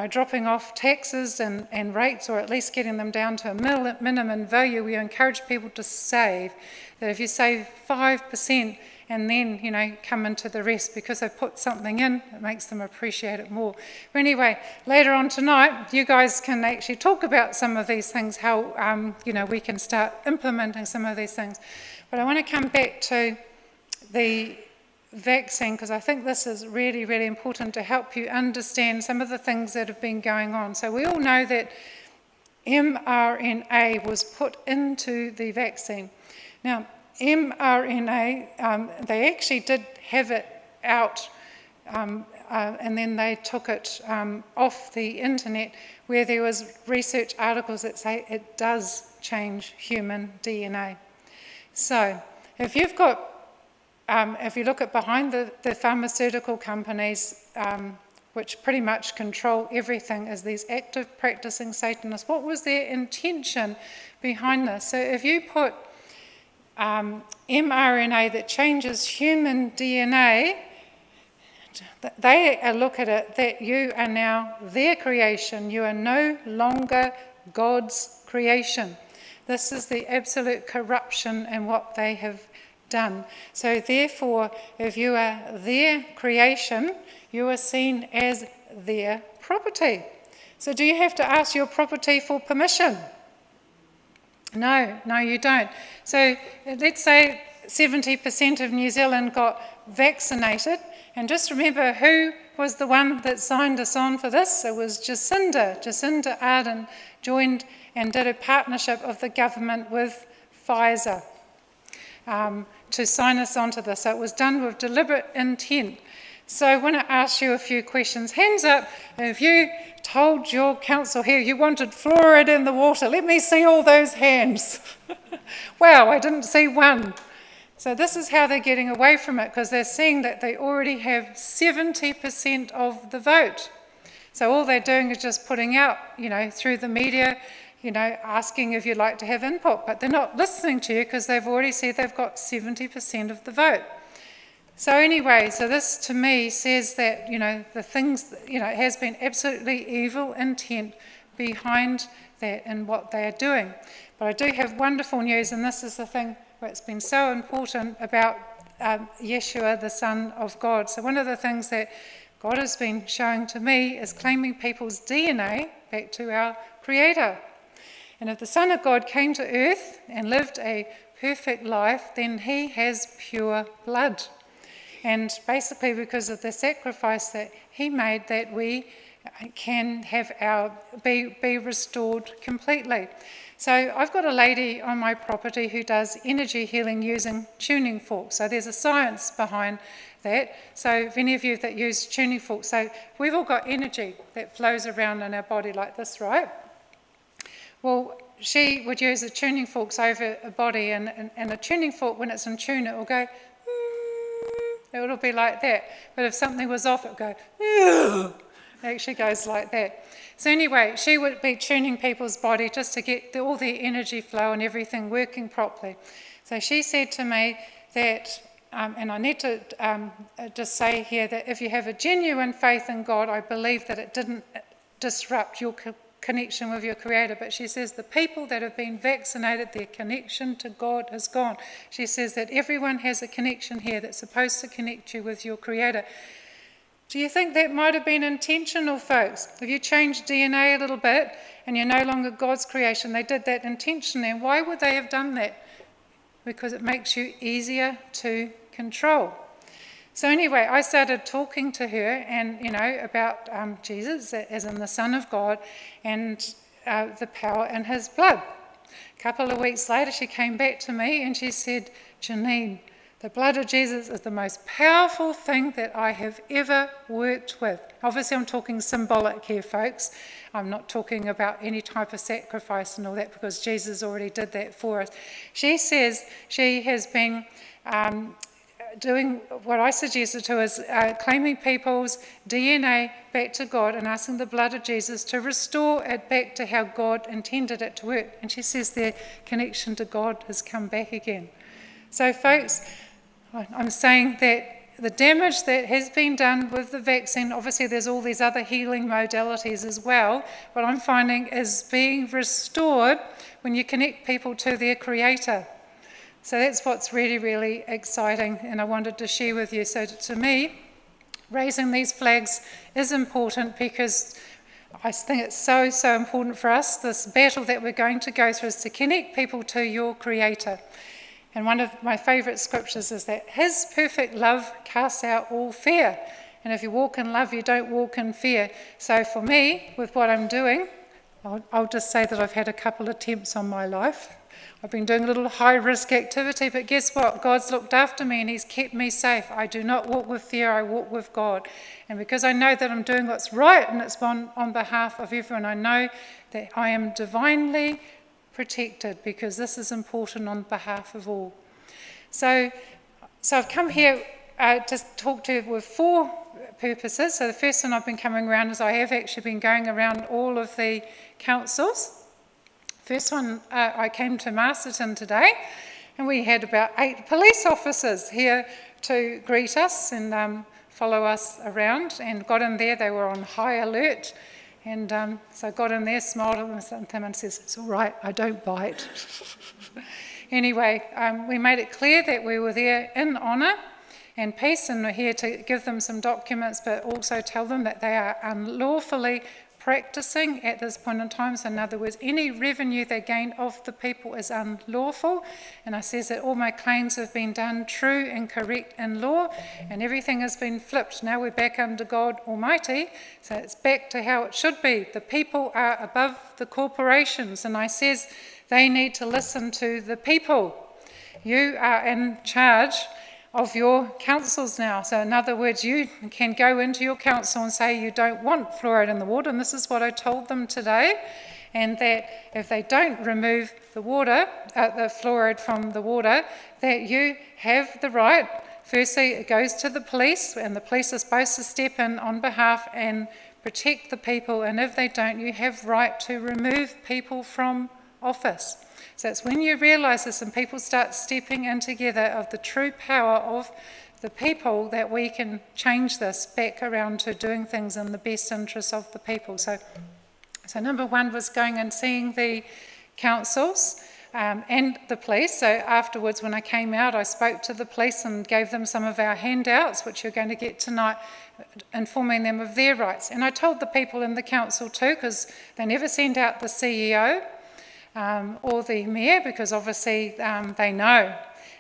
dropping off taxes and rates, or at least getting them down to a minimum value, we encourage people to save. That if you save 5% and then, you know, come into the rest because they've put something in, it makes them appreciate it more. But anyway, later on tonight, you guys can actually talk about some of these things, how, we can start implementing some of these things. But I want to come back to the vaccine, because I think this is really, really important to help you understand some of the things that have been going on. So we all know that mRNA was put into the vaccine. Now, mRNA, they actually did have it out, and then they took it off the internet, where there was research articles that say it does change human DNA. So if you've got if you look at behind the pharmaceutical companies, which pretty much control everything, is these active practicing Satanists. What was their intention behind this? So if you put mRNA that changes human DNA, they look at it that you are now their creation. You are no longer God's creation. This is the absolute corruption in what they have done. So therefore, if you are their creation, you are seen as their property. So do you have to ask your property for permission? No, you don't. So let's say 70% of New Zealand got vaccinated, and just remember who was the one that signed us on for this. It was Jacinda Ardern joined and did a partnership of the government with Pfizer to sign us onto this. So it was done with deliberate intent. So I want to ask you a few questions. Hands up if you told your council here you wanted fluoride in the water. Let me see all those hands. Wow, I didn't see one. So this is how they're getting away from it, because they're seeing that they already have 70% of the vote. So all they're doing is just putting out, through the media, asking if you'd like to have input, but they're not listening to you because they've already said they've got 70% of the vote. So anyway, so this to me says that, the things, it has been absolutely evil intent behind that and what they are doing. But I do have wonderful news, and this is the thing where it's been so important about Yeshua, the Son of God. So one of the things that God has been showing to me is claiming people's DNA back to our Creator. And if the Son of God came to earth and lived a perfect life, then he has pure blood. And basically because of the sacrifice that he made, that we can have be restored completely. So I've got a lady on my property who does energy healing using tuning forks. So there's a science behind that. So if any of you that use tuning forks, so we've all got energy that flows around in our body like this, right? Well, she would use the tuning forks over a body, and a tuning fork, when it's in tune, it will go, it'll be like that. But if something was off, it would go, it actually goes like that. So anyway, she would be tuning people's body just to get all their energy flow and everything working properly. So she said to me that, and I need to just say here that if you have a genuine faith in God, I believe that it didn't disrupt your connection with your Creator. But she says the people that have been vaccinated, their connection to God is gone. She says that everyone has a connection here that's supposed to connect you with your Creator. Do you think that might have been intentional, folks? If you change DNA a little bit and you're no longer God's creation, they did that intentionally. And why would they have done that? Because it makes you easier to control. So anyway, I started talking to her and, about Jesus, as in the Son of God, and the power in his blood. A couple of weeks later, she came back to me and she said, Janine, the blood of Jesus is the most powerful thing that I have ever worked with. Obviously, I'm talking symbolic here, folks. I'm not talking about any type of sacrifice and all that, because Jesus already did that for us. She says she has been doing what I suggested to her, is claiming people's DNA back to God and asking the blood of Jesus to restore it back to how God intended it to work. And she says their connection to God has come back again. So, folks, I'm saying that the damage that has been done with the vaccine, obviously there's all these other healing modalities as well, what I'm finding is being restored when you connect people to their Creator. So that's what's really, really exciting, and I wanted to share with you. So to me, raising these flags is important, because I think it's so, so important for us. This battle that we're going to go through is to connect people to your Creator. And one of my favourite scriptures is that his perfect love casts out all fear. And if you walk in love, you don't walk in fear. So for me, with what I'm doing, I'll just say that I've had a couple of attempts on my life. I've been doing a little high-risk activity, but guess what? God's looked after me and he's kept me safe. I do not walk with fear, I walk with God. And because I know that I'm doing what's right, and it's on behalf of everyone, I know that I am divinely protected, because this is important on behalf of all. So I've come here to talk to you with 4 purposes. So the first one I've been coming around is I have actually been going around all of the councils. First one, I came to Masterton today, and we had about 8 police officers here to greet us and follow us around, and got in there. They were on high alert. And so I got in there, smiled at them and says, it's all right, I don't bite. Anyway, we made it clear that we were there in honour and peace, and we're here to give them some documents, but also tell them that they are unlawfully practising at this point in time. So in other words, any revenue they gain off the people is unlawful. And I says that all my claims have been done true and correct in law, and everything has been flipped. Now we're back under God Almighty, so it's back to how it should be. The people are above the corporations, and I says they need to listen to the people. You are in charge of your councils now. So in other words, you can go into your council and say you don't want fluoride in the water, and this is what I told them today. and that if they don't remove the water, the fluoride from the water, that you have the right. Firstly, it goes to the police, and the police are supposed to step in on behalf and protect the people, and if they don't, you have right to remove people from office. So it's when you realise this and people start stepping in together of the true power of the people that we can change this back around to doing things in the best interests of the people. So number one was going and seeing the councils and the police. So afterwards, when I came out, I spoke to the police and gave them some of our handouts, which you're going to get tonight, informing them of their rights. And I told the people in the council too, because they never send out the CEO or the mayor, because obviously they know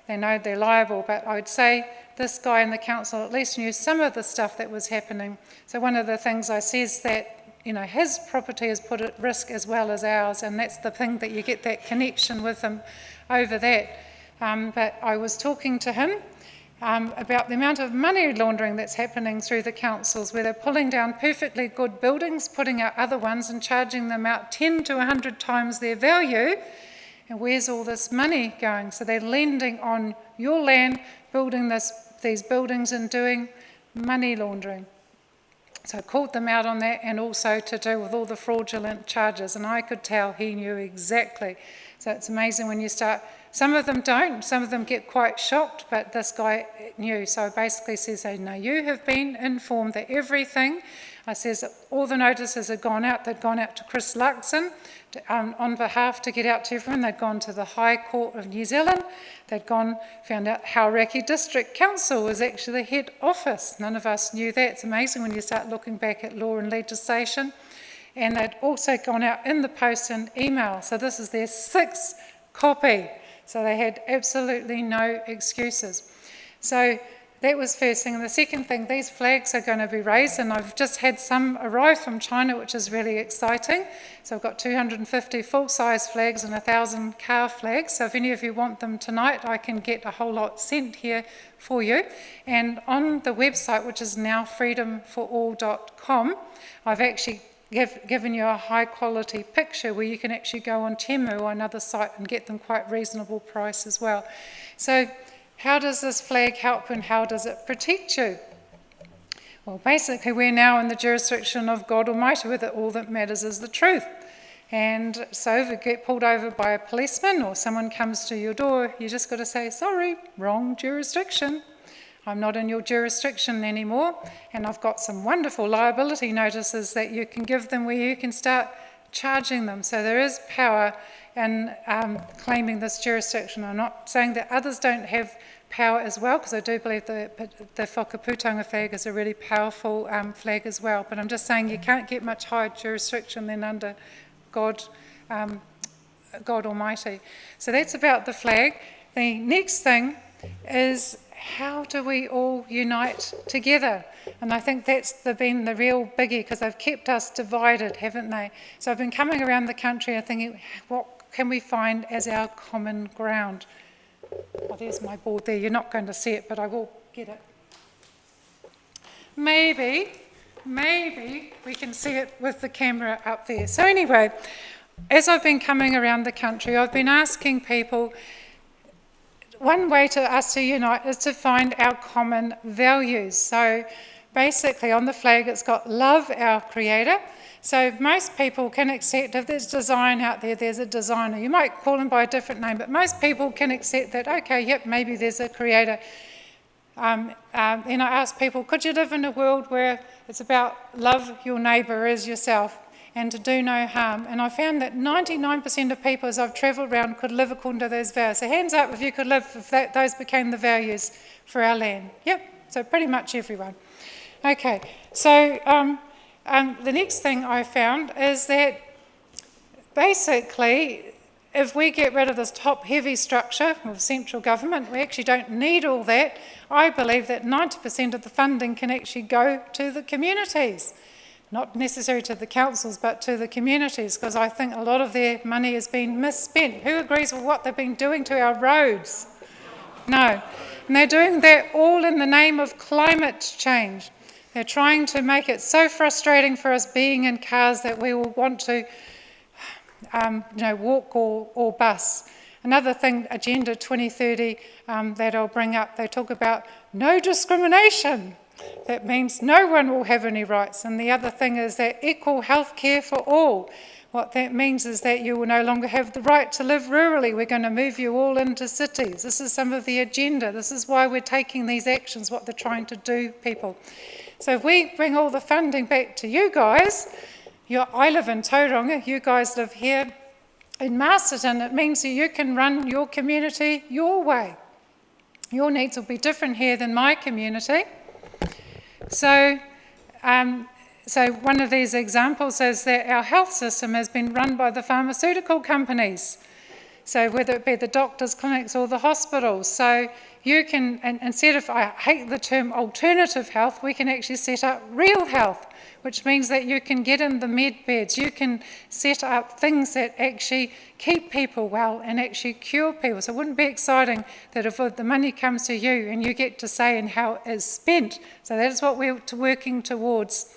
they're liable. But I would say this guy in the council at least knew some of the stuff that was happening. So one of the things I says that, his property is put at risk as well as ours, and that's the thing that you get that connection with him over that. But I was talking to him about the amount of money laundering that's happening through the councils, where they're pulling down perfectly good buildings, putting out other ones and charging them out 10 to 100 times their value. And where's all this money going? So they're lending on your land, building these buildings and doing money laundering. So I called them out on that, and also to do with all the fraudulent charges, and I could tell he knew exactly. So it's amazing when you start, some of them don't, some of them get quite shocked, but this guy knew. So I basically says, no, you have been informed that everything, I says all the notices had gone out, they'd gone out to Chris Luxon on behalf to get out to everyone. They'd gone to the High Court of New Zealand. They'd found out Hauraki District Council was actually the head office. None of us knew that. It's amazing when you start looking back at law and legislation. And they'd also gone out in the post and email. So this is their 6th copy. So they had absolutely no excuses. So that was first thing. And the second thing, these flags are going to be raised, and I've just had some arrive from China, which is really exciting. So I've got 250 full-size flags and 1,000 car flags. So if any of you want them tonight, I can get a whole lot sent here for you. And on the website, which is nowfreedomforall.com, I've actually given you a high-quality picture where you can actually go on Temu or another site and get them quite reasonable price as well. So how does this flag help, and how does it protect you? Well, basically, we're now in the jurisdiction of God Almighty, where all that matters is the truth. And so if you get pulled over by a policeman or someone comes to your door, you just got to say, sorry, wrong jurisdiction. I'm not in your jurisdiction anymore. And I've got some wonderful liability notices that you can give them where you can start charging them. So there is power in claiming this jurisdiction. I'm not saying that others don't have power as well, because I do believe the Whakaputanga flag is a really powerful flag as well. But I'm just saying you can't get much higher jurisdiction than under God Almighty. So that's about the flag. The next thing is, how do we all unite together? And I think that's been the real biggie, because they've kept us divided, haven't they? So I've been coming around the country and thinking, what can we find as our common ground? Oh, there's my board there. You're not going to see it, but I will get it. Maybe we can see it with the camera up there. So anyway, as I've been coming around the country, I've been asking people, one way to us to unite is to find our common values. So basically on the flag it's got love our Creator. So most people can accept, if there's design out there, there's a designer. You might call him by a different name, but most people can accept that, okay, yep, maybe there's a Creator. And I ask people, could you live in a world where it's about love your neighbour as yourself and to do no harm? And I found that 99% of people, as I've travelled around, could live according to those values. So hands up if you could live, if those became the values for our land. Yep, so pretty much everyone. Okay, so the next thing I found is that basically, if we get rid of this top-heavy structure of central government, we actually don't need all that. I believe that 90% of the funding can actually go to the communities. Not necessarily to the councils, but to the communities, because I think a lot of their money has been misspent. Who agrees with what they've been doing to our roads? No. And they're doing that all in the name of climate change. They're trying to make it so frustrating for us being in cars that we will want to walk or bus. Another thing, Agenda 2030, that I'll bring up, they talk about no discrimination. That means no one will have any rights. And the other thing is that equal health care for all. What that means is that you will no longer have the right to live rurally. We're going to move you all into cities. This is some of the agenda. This is why we're taking these actions, what they're trying to do, people. So if we bring all the funding back to you guys, I live in Tauranga, you guys live here in Masterton, it means that you can run your community your way. Your needs will be different here than my community. So one of these examples is that our health system has been run by the pharmaceutical companies. So whether it be the doctors' clinics or the hospitals. So you can, and instead of, I hate the term alternative health, we can actually set up real health, which means that you can get in the med beds, you can set up things that actually keep people well and actually cure people. So it wouldn't be exciting that if the money comes to you and you get to say and how it is spent. So that is what we're working towards.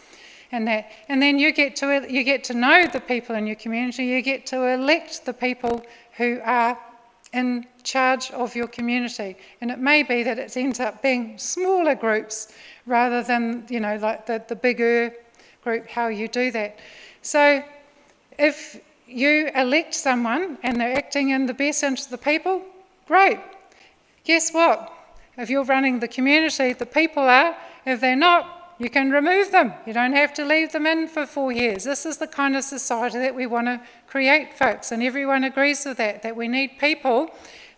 And then you get to know the people in your community, you get to elect the people who are in charge of your community. And it may be that it ends up being smaller groups rather than, like the bigger group, how you do that. So if you elect someone and they're acting in the best interest of the people, great. Guess what? If you're running the community, the people are. If they're not, you can remove them. You don't have to leave them in for 4 years. This is the kind of society that we want to create, folks, and everyone agrees with that we need people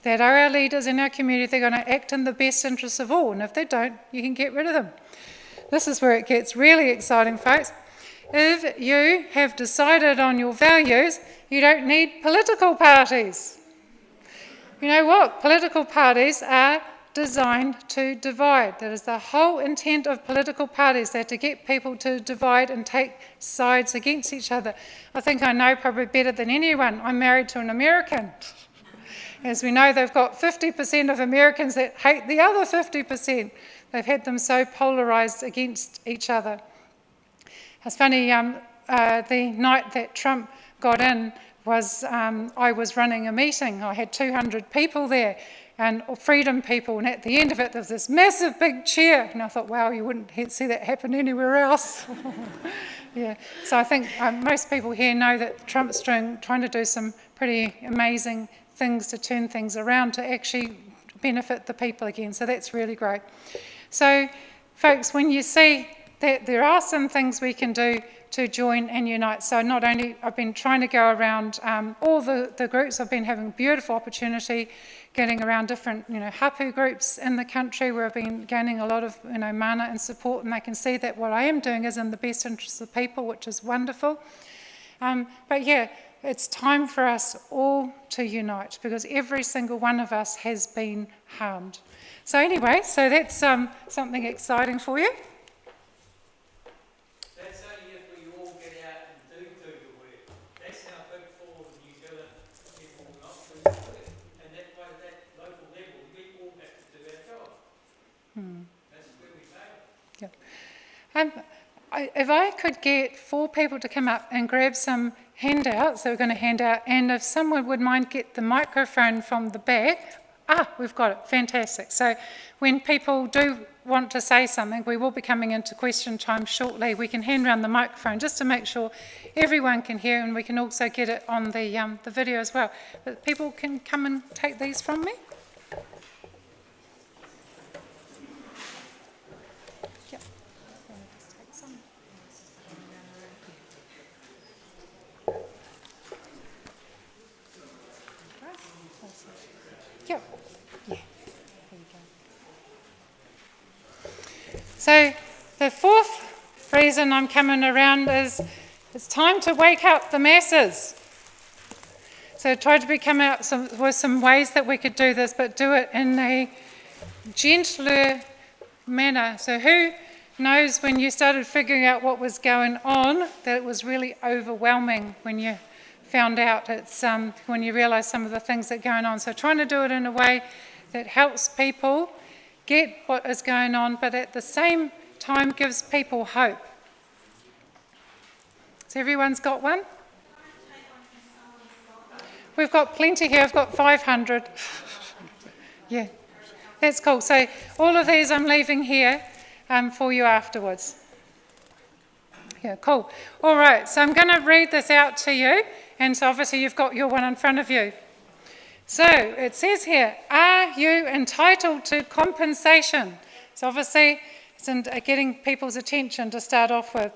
that are our leaders in our community. They're going to act in the best interests of all, and if they don't, you can get rid of them. This is where it gets really exciting, folks. If you have decided on your values, you don't need political parties. You know what? Political parties are designed to divide. That is the whole intent of political parties. They're to get people to divide and take sides against each other. I think I know probably better than anyone. I'm married to an American. As we know, they've got 50% of Americans that hate the other 50%. They've had them so polarised against each other. It's funny, the night that Trump got in was, I was running a meeting. I had 200 people there, and freedom people, and at the end of it there was this massive big cheer, and I thought, wow, you wouldn't see that happen anywhere else. Yeah, so I think most people here know that Trump's trying to do some pretty amazing things to turn things around to actually benefit the people again, so that's really great. So folks, when you see that there are some things we can do to join and unite. So not only, I've been trying to go around all the groups, I've been having beautiful opportunity getting around different, hapu groups in the country where I've been gaining a lot of, mana and support, and they can see that what I am doing is in the best interest of people, which is wonderful. But yeah, it's time for us all to unite because every single one of us has been harmed. So anyway, so that's something exciting for you. That's only if we all get out and do the work. That's how big for the New Zealand people not do the work. And that way, at that local level, we all have to do our job. That's where we fail. Yeah. If I could get 4 people to come up and grab some handouts that we're going to hand out, and if someone would mind get the microphone from the back. We've got it. Fantastic. So when people do want to say something, we will be coming into question time shortly. We can hand around the microphone just to make sure everyone can hear, and we can also get it on the video as well. But people can come and take these from me. Yep. Just take some. Yep. Yeah. There you go. So the 4th reason I'm coming around is it's time to wake up the masses. So I tried to come out with some ways that we could do this, but do it in a gentler manner. So who knows when you started figuring out what was going on, that it was really overwhelming when you found out, it's when you realise some of the things that are going on. So trying to do it in a way that helps people get what is going on, but at the same time gives people hope. So everyone's got one? We've got plenty here. I've got 500. Yeah, that's cool. So all of these I'm leaving here for you afterwards. Yeah, cool. All right, so I'm going to read this out to you. And so obviously you've got your one in front of you. So it says here, are you entitled to compensation? So obviously it's getting people's attention to start off with.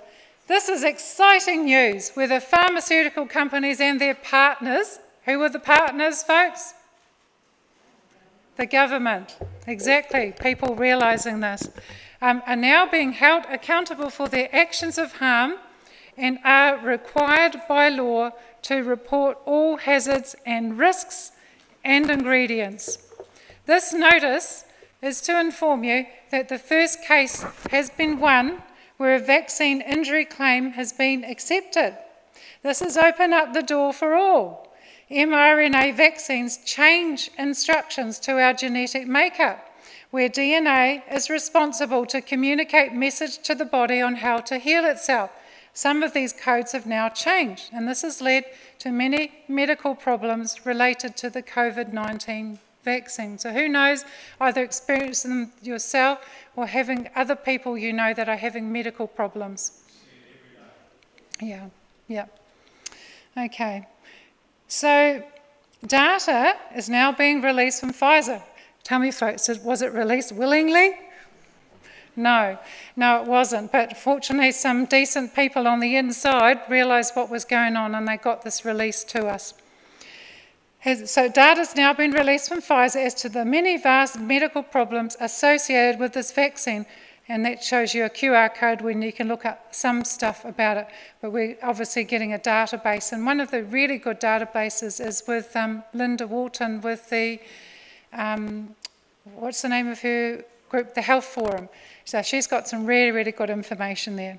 This is exciting news where the pharmaceutical companies and their partners, who were the partners, folks? The government, exactly, people realising this, are now being held accountable for their actions of harm and are required by law to report all hazards and risks and ingredients. This notice is to inform you that the first case has been won where a vaccine injury claim has been accepted. This has opened up the door for all. mRNA vaccines change instructions to our genetic makeup, where DNA is responsible to communicate message to the body on how to heal itself. Some of these codes have now changed, and this has led to many medical problems related to the COVID-19 vaccine. So who knows, either experiencing them yourself or having other people you know that are having medical problems. Yeah. Okay. So data is now being released from Pfizer. Tell me, folks, was it released willingly? No, it wasn't. But fortunately, some decent people on the inside realised what was going on and they got this released to us. So data has now been released from Pfizer as to the many vast medical problems associated with this vaccine, and that shows you a QR code when you can look up some stuff about it. But we're obviously getting a database, and one of the really good databases is with Linda Walton with the, what's the name of her group? The Health Forum. So she's got some really, really good information there.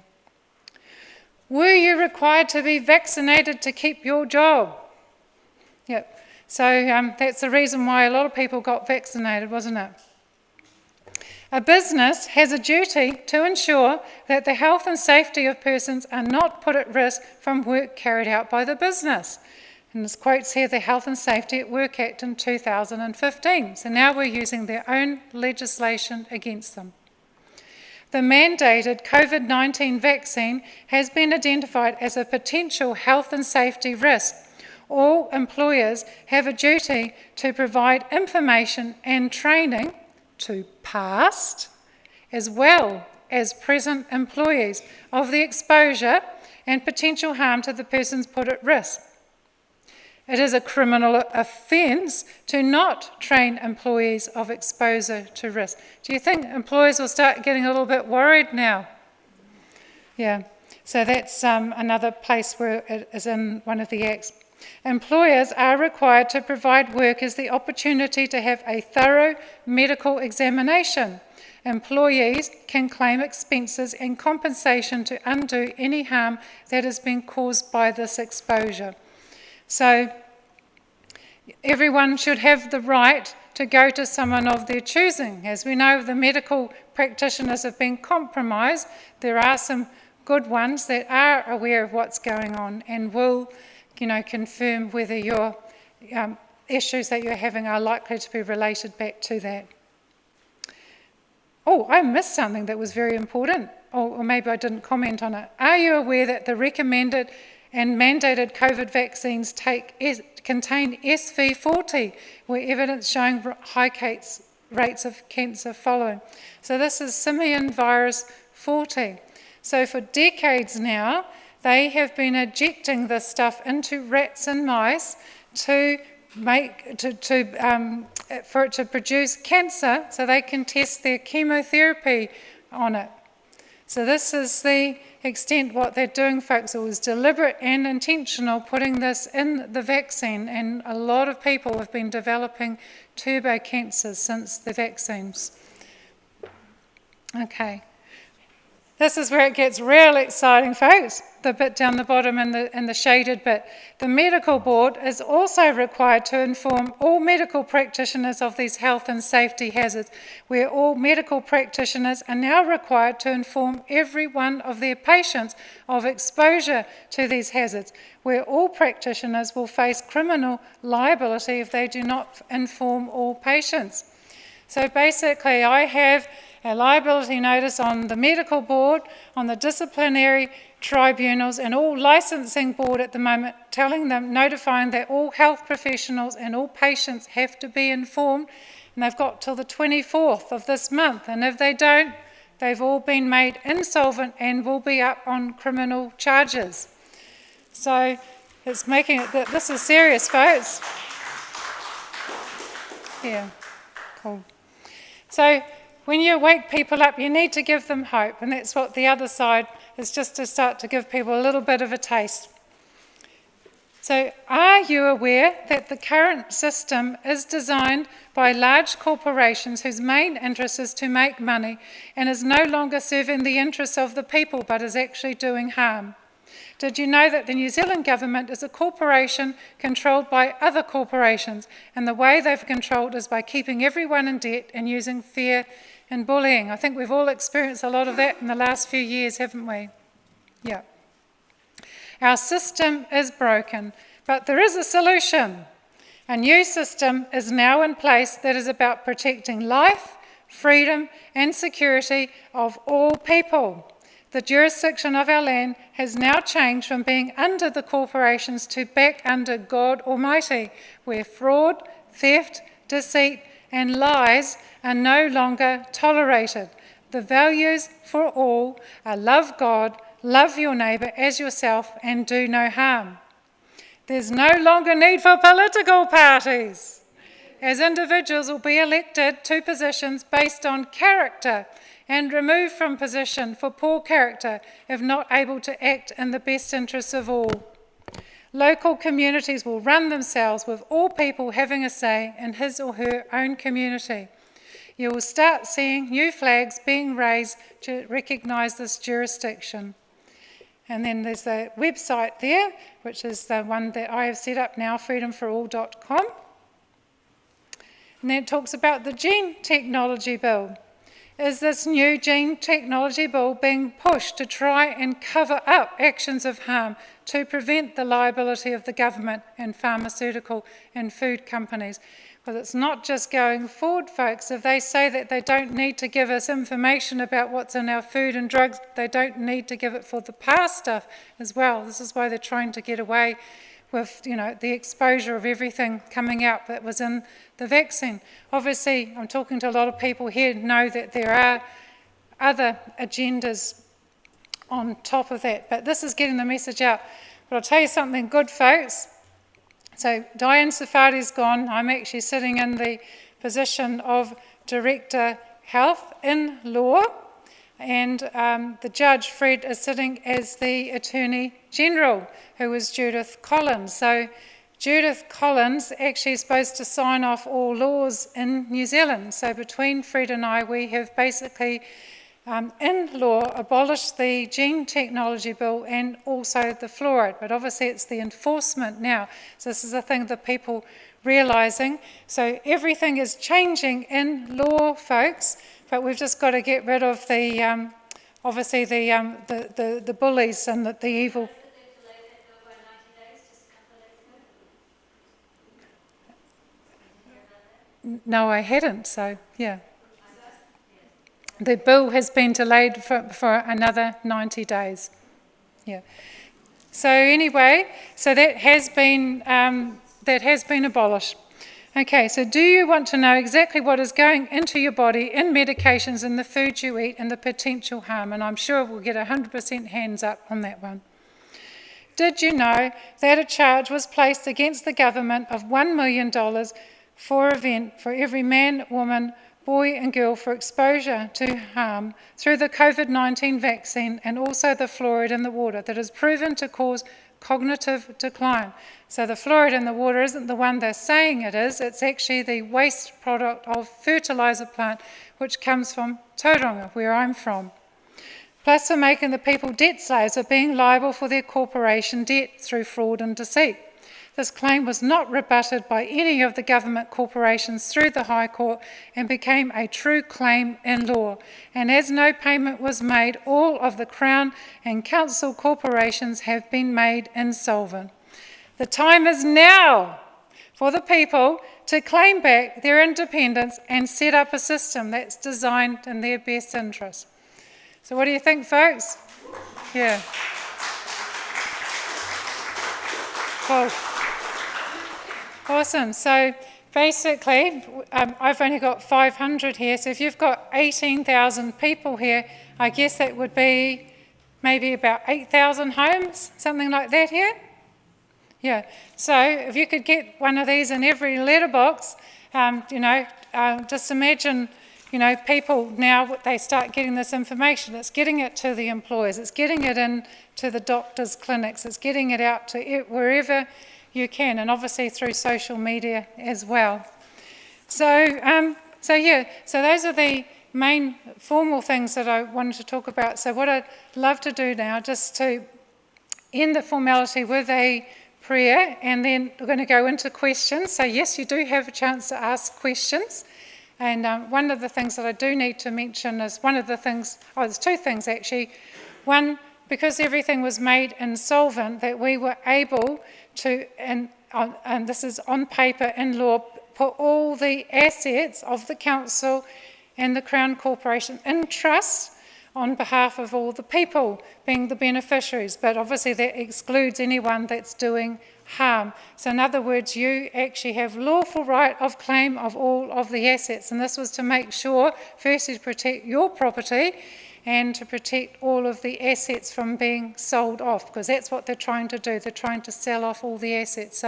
Were you required to be vaccinated to keep your job? Yep. So that's the reason why a lot of people got vaccinated, wasn't it? A business has a duty to ensure that the health and safety of persons are not put at risk from work carried out by the business. And this quotes here the Health and Safety at Work Act in 2015. So now we're using their own legislation against them. The mandated COVID-19 vaccine has been identified as a potential health and safety risk. All employers have a duty to provide information and training to past as well as present employees of the exposure and potential harm to the persons put at risk. It is a criminal offence to not train employees of exposure to risk. Do you think employers will start getting a little bit worried now? Yeah, so that's another place where it is in one of the acts. Employers are required to provide workers the opportunity to have a thorough medical examination. Employees can claim expenses and compensation to undo any harm that has been caused by this exposure. So everyone should have the right to go to someone of their choosing. As we know, the medical practitioners have been compromised. There are some good ones that are aware of what's going on and will, confirm whether your issues that you're having are likely to be related back to that. Oh, I missed something that was very important, or maybe I didn't comment on it. Are you aware that the recommended and mandated COVID vaccines contain SV40, where evidence showing high rates of cancer following? So this is simian virus 40. So for decades now, they have been injecting this stuff into rats and mice for it to produce cancer, so they can test their chemotherapy on it. So this is the extent what they're doing, folks. It was deliberate and intentional putting this in the vaccine, and a lot of people have been developing turbo cancers since the vaccines. Okay. This is where it gets real exciting, folks, the bit down the bottom in the shaded bit. The medical board is also required to inform all medical practitioners of these health and safety hazards, where all medical practitioners are now required to inform every one of their patients of exposure to these hazards, where all practitioners will face criminal liability if they do not inform all patients. So basically, I have a liability notice on the medical board, on the disciplinary tribunals and all licensing board at the moment, notifying that all health professionals and all patients have to be informed, and they've got till the 24th of this month, and if they don't, they've all been made insolvent and will be up on criminal charges. So it's making it that this is serious, folks. Yeah, cool. So when you wake people up, you need to give them hope, and that's what the other side is, just to start to give people a little bit of a taste. So are you aware that the current system is designed by large corporations whose main interest is to make money and is no longer serving the interests of the people but is actually doing harm? Did you know that the New Zealand government is a corporation controlled by other corporations, and the way they've controlled is by keeping everyone in debt and using fear and bullying? I think we've all experienced a lot of that in the last few years, haven't we? Yeah. Our system is broken, but there is a solution. A new system is now in place that is about protecting life, freedom, and security of all people. The jurisdiction of our land has now changed from being under the corporations to back under God Almighty, where fraud, theft, deceit, and lies are no longer tolerated. The values for all are love God, love your neighbour as yourself, and do no harm. There's no longer need for political parties, as individuals will be elected to positions based on character and removed from position for poor character if not able to act in the best interests of all. Local communities will run themselves, with all people having a say in his or her own community. You will start seeing new flags being raised to recognise this jurisdiction. And then there's the website there, which is the one that I have set up, nowfreedomforall.com. And then it talks about the gene technology bill. Is this new gene technology bill being pushed to try and cover up actions of harm to prevent the liability of the government and pharmaceutical and food companies? Well, it's not just going forward, folks. If they say that they don't need to give us information about what's in our food and drugs, they don't need to give it for the past stuff as well. This is why they're trying to get away with, the exposure of everything coming out that was in the vaccine. Obviously, I'm talking to a lot of people here who know that there are other agendas on top of that, but this is getting the message out. But I'll tell you something good, folks. So Diane Safadi's gone. I'm actually sitting in the position of Director Health in Law, and the Judge, Fred, is sitting as the Attorney General, who is Judith Collins. So Judith Collins actually is supposed to sign off all laws in New Zealand. So between Fred and I, we have basically, in law, abolished the gene technology bill and also the fluoride. But obviously it's the enforcement now. So this is the thing that people realising. So everything is changing in law, folks, but we've just got to get rid of the, obviously the bullies and the evil. No, I hadn't, so yeah. The bill has been delayed for another 90 days. Yeah. So anyway, so that has been abolished. Okay, so do you want to know exactly what is going into your body in medications and the food you eat and the potential harm? And I'm sure we'll get 100% hands up on that one. Did you know that a charge was placed against the government of $1 million for every man, woman, boy and girl for exposure to harm through the COVID-19 vaccine and also the fluoride in the water that is proven to cause cognitive decline? So the fluoride in the water isn't the one they're saying it is, it's actually the waste product of fertiliser plant which comes from Tauranga, where I'm from. plus for making the people debt slaves or being liable for their corporation debt through fraud and deceit. This claim was not rebutted by any of the government corporations through the High Court and became a true claim in law. And as no payment was made, all of the Crown and Council corporations have been made insolvent. The time is now for the people to claim back their independence and set up a system that's designed in their best interest. So what do you think, folks? Yeah. Cool. Awesome. So basically, I've only got 500 here. So if you've got 18,000 people here, I guess that would be maybe about 8,000 homes, something like that here. Yeah. So if you could get one of these in every letterbox, just imagine, people now, they start getting this information. It's getting it to the employers. It's getting it in to the doctors' clinics. It's getting it out to wherever you can, and obviously through social media as well. So those are the main formal things that I wanted to talk about. So what I'd love to do now, just to end the formality with a prayer, and then we're going to go into questions. So yes, you do have a chance to ask questions. And one of the things that I do need to mention is there's two things actually. One, because everything was made insolvent, that we were able to, and this is on paper in law, put all the assets of the council and the Crown Corporation in trust on behalf of all the people being the beneficiaries, but obviously that excludes anyone that's doing harm. So in other words, you actually have lawful right of claim of all of the assets, and this was to make sure, firstly, to protect your property and to protect all of the assets from being sold off, because that's what they're trying to do. They're trying to sell off all the assets.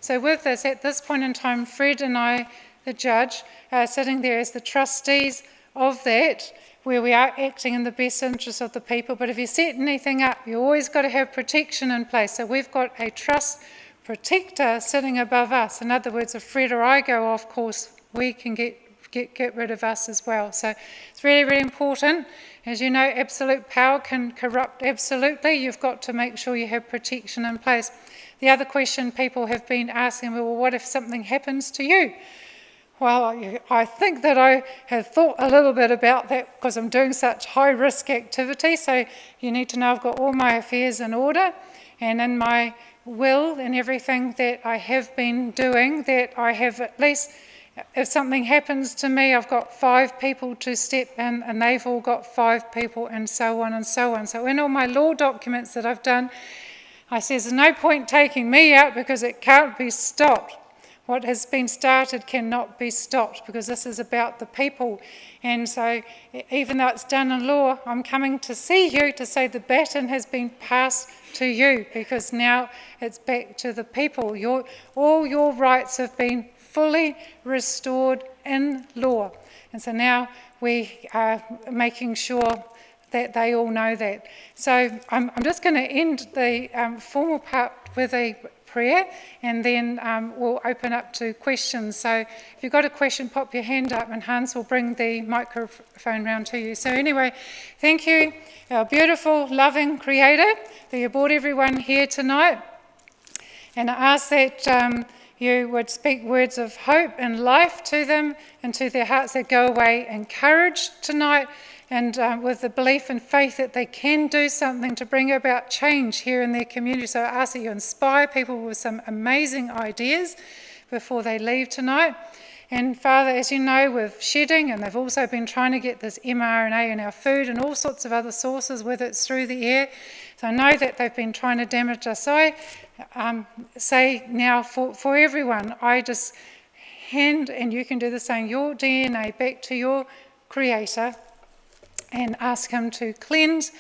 So with this, at this point in time, Fred and I, the judge, are sitting there as the trustees of that, where we are acting in the best interest of the people. But if you set anything up, you always got to have protection in place. So we've got a trust protector sitting above us. In other words, if Fred or I go off course, we can get rid of us as well. So it's really, really important. As you know, absolute power can corrupt absolutely. You've got to make sure you have protection in place. The other question people have been asking, well, what if something happens to you? Well, I think that I have thought a little bit about that because I'm doing such high-risk activity. So you need to know I've got all my affairs in order, and in my will and everything that I have been doing, that I have at least, if something happens to me, I've got 5 people to step in, and they've all got 5 people, and so on and so on. So in all my law documents that I've done, I say there's no point taking me out because it can't be stopped. What has been started cannot be stopped, because this is about the people. And so even though it's done in law, I'm coming to see you to say the baton has been passed to you, because now it's back to the people. All your rights have been fully restored in law. And so now we are making sure that they all know that. So I'm just going to end the formal part with a prayer, and then we'll open up to questions. So if you've got a question, pop your hand up, and Hans will bring the microphone round to you. So anyway, thank you, our beautiful, loving Creator, that you brought everyone here tonight. And I ask that you would speak words of hope and life to them and to their hearts, that go away encouraged tonight, and with the belief and faith that they can do something to bring about change here in their community. So I ask that you inspire people with some amazing ideas before they leave tonight. And Father, as you know, with shedding, and they've also been trying to get this mRNA in our food and all sorts of other sources, whether it's through the air. So I know that they've been trying to damage us. So I say now for everyone, I just hand, and you can do the same, your DNA back to your Creator, and ask him to cleanse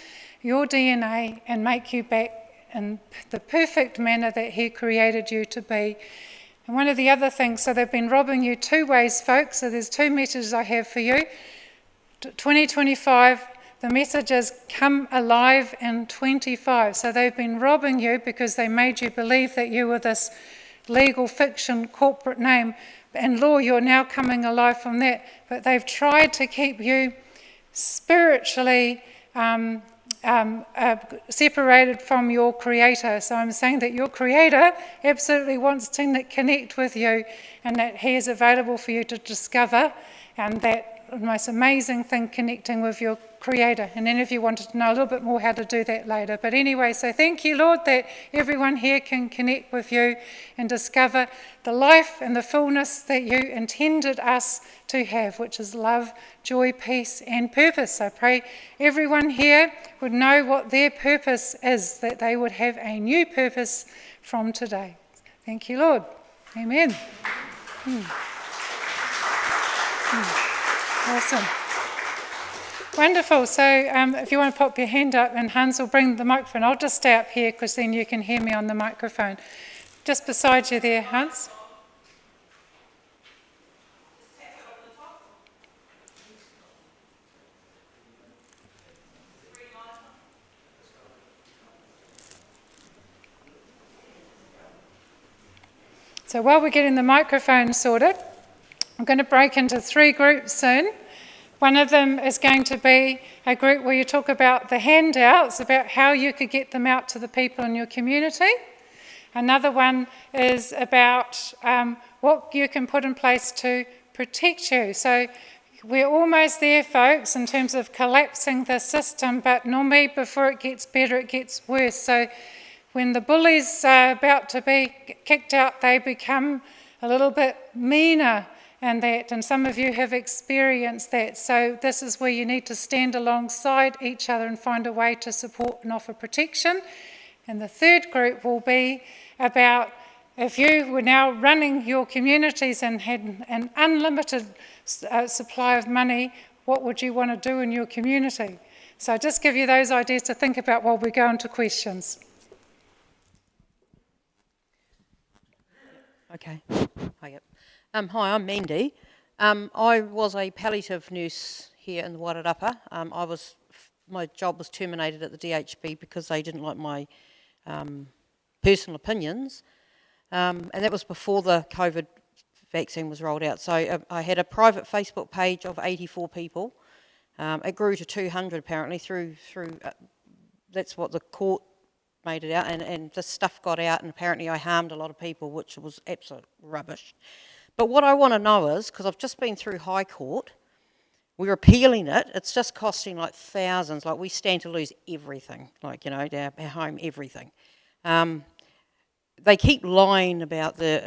your DNA and make you back in the perfect manner that he created you to be. And one of the other things, so they've been robbing you 2 ways, folks. So there's 2 messages I have for you. 2025, the message is come alive in 25. So they've been robbing you because they made you believe that you were this legal fiction corporate name. In law, you're now coming alive from that. But they've tried to keep you spiritually separated from your Creator. So I'm saying that your Creator absolutely wants to connect with you, and that He is available for you to discover, and that most amazing thing, connecting with your Creator. And then if you wanted to know a little bit more how to do that later. But anyway, so thank you, Lord, that everyone here can connect with you and discover the life and the fullness that you intended us to have, which is love, joy, peace, and purpose. I pray everyone here would know what their purpose is, that they would have a new purpose from today. Thank you, Lord. Amen. Awesome. Wonderful. So if you want to pop your hand up, and Hans will bring the microphone. I'll just stay up here because then you can hear me on the microphone. Just beside you there, Hans. So while we're getting the microphone sorted, I'm going to break into 3 groups soon. One of them is going to be a group where you talk about the handouts, about how you could get them out to the people in your community. Another one is about what you can put in place to protect you. So we're almost there, folks, in terms of collapsing the system, but normally before it gets better, it gets worse. So when the bullies are about to be kicked out, they become a little bit meaner. And some of you have experienced that. So this is where you need to stand alongside each other and find a way to support and offer protection. And the third group will be about if you were now running your communities and had an unlimited supply of money, what would you want to do in your community? So I just give you those ideas to think about while we go into questions. Okay. Hi, I'm Mandy. I was a palliative nurse here in the Wairarapa. My job was terminated at the DHB because they didn't like my personal opinions, and that was before the COVID vaccine was rolled out. So I had a private Facebook page of 84 people. It grew to 200 apparently through that's what the court made it out, and this stuff got out, and apparently I harmed a lot of people, which was absolute rubbish. But what I want to know is, because I've just been through High Court, we're appealing it, it's just costing like thousands, like we stand to lose everything, like, you know, our home, everything. They keep lying about the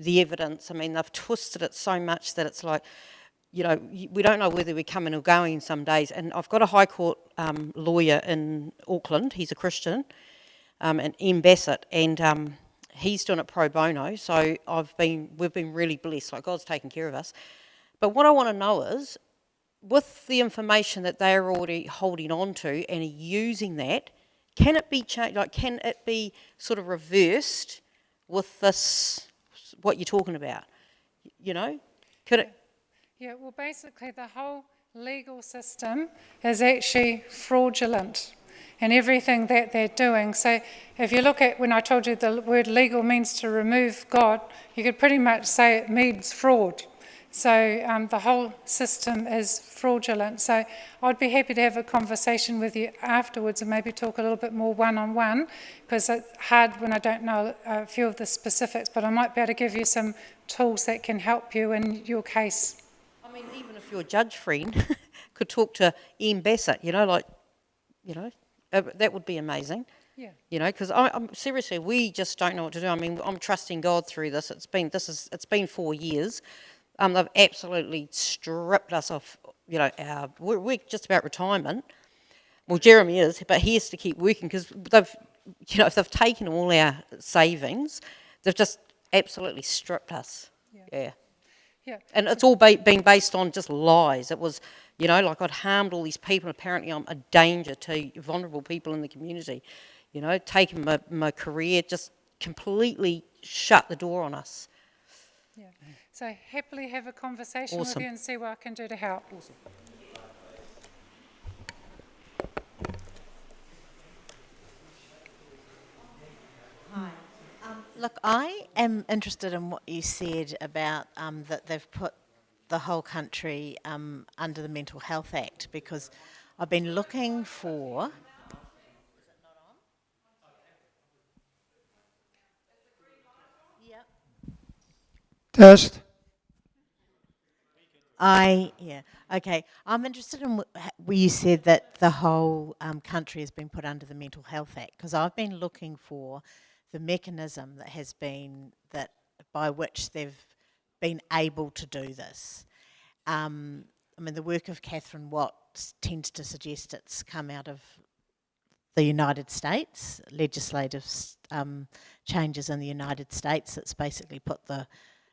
evidence. I mean, they've twisted it so much that it's like, you know, we don't know whether we're coming or going some days. And I've got a High Court lawyer in Auckland, he's a Christian, and Ian Bassett, and he's doing it pro bono, so we've been really blessed, like God's taken care of us. But what I want to know is, with the information that they're already holding on to and are using that, can it be changed, like can it be sort of reversed with this, what you're talking about, you know? Could it? Yeah, well basically the whole legal system is actually fraudulent. And everything that they're doing. So if you look at, when I told you the word legal means to remove God, you could pretty much say it means fraud. So the whole system is fraudulent. So I'd be happy to have a conversation with you afterwards and maybe talk a little bit more one-on-one, because it's hard when I don't know a few of the specifics, but I might be able to give you some tools that can help you in your case. I mean, even if your judge friend could talk to Ian Bassett, you know, like, you know, that would be amazing. Yeah. You know, because I'm seriously, we just don't know what to do. I mean, I'm trusting God through this. It's been 4 years. They've absolutely stripped us off. You know, we're just about retirement. Well, Jeremy is, but he has to keep working because they've taken all our savings. They've just absolutely stripped us. Yeah. Yeah. And it's all been based on just lies. It was, you know, like I'd harmed all these people, and apparently I'm a danger to vulnerable people in the community. You know, taking my career, just completely shut the door on us. Yeah. So happily have a conversation Awesome. with you and see what I can do to help. Awesome. Hi. Look, I am interested in what you said about that they've put the whole country under the Mental Health Act, because I've been looking for. Test. Okay. I'm interested in where you said that the whole country has been put under the Mental Health Act, because I've been looking for the mechanism that has been that by which they've been able to do this. I mean, the work of Catherine Watt tends to suggest it's come out of the United States, legislative changes in the United States that's basically put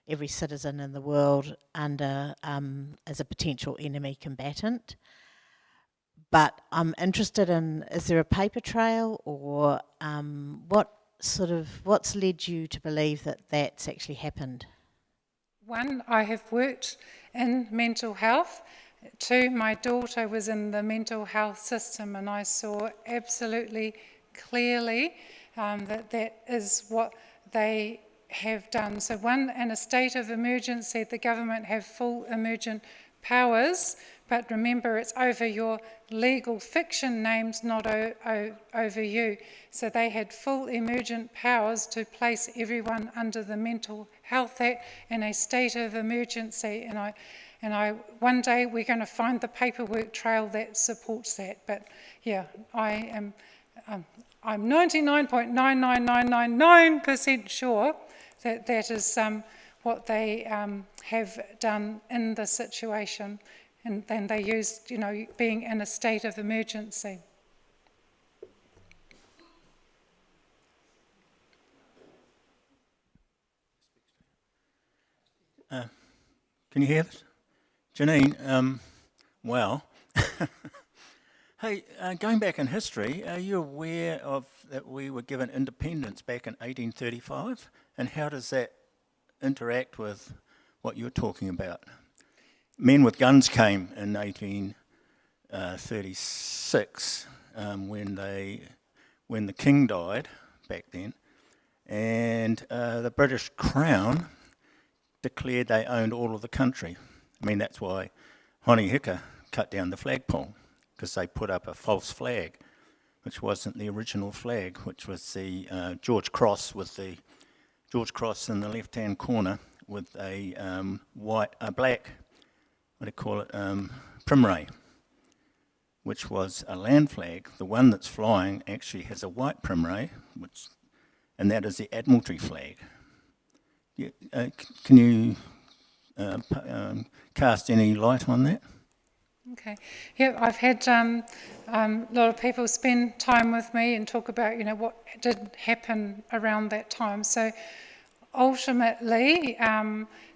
every citizen in the world under as a potential enemy combatant. But I'm interested in, is there a paper trail, or what's led you to believe that that's actually happened? One, I have worked in mental health. Two, my daughter was in the mental health system, and I saw absolutely clearly that is what they have done. So one, in a state of emergency, the government have full emergent powers, but remember, it's over your legal fiction names, not over you. So they had full emergent powers to place everyone under the Mental Health Act in a state of emergency. And I one day we're going to find the paperwork trail that supports that. But yeah, I'm 99.99999% sure that that is what they have done in the situation. And then they used, being in a state of emergency. Can you hear this? Janine, well, hey, going back in history, are you aware of that we were given independence back in 1835? And how does that interact with what you're talking about? Men with guns came in 1836 when the king died back then, and the British Crown declared they owned all of the country. I mean, that's why Hone Hika cut down the flagpole, because they put up a false flag, which wasn't the original flag, which was the George Cross in the left-hand corner with a black, primray, which was a land flag. The one that's flying actually has a white primray, and that is the Admiralty flag. Can you cast any light on that? Okay. Yeah, I've had a lot of people spend time with me and talk about, what did happen around that time. So ultimately,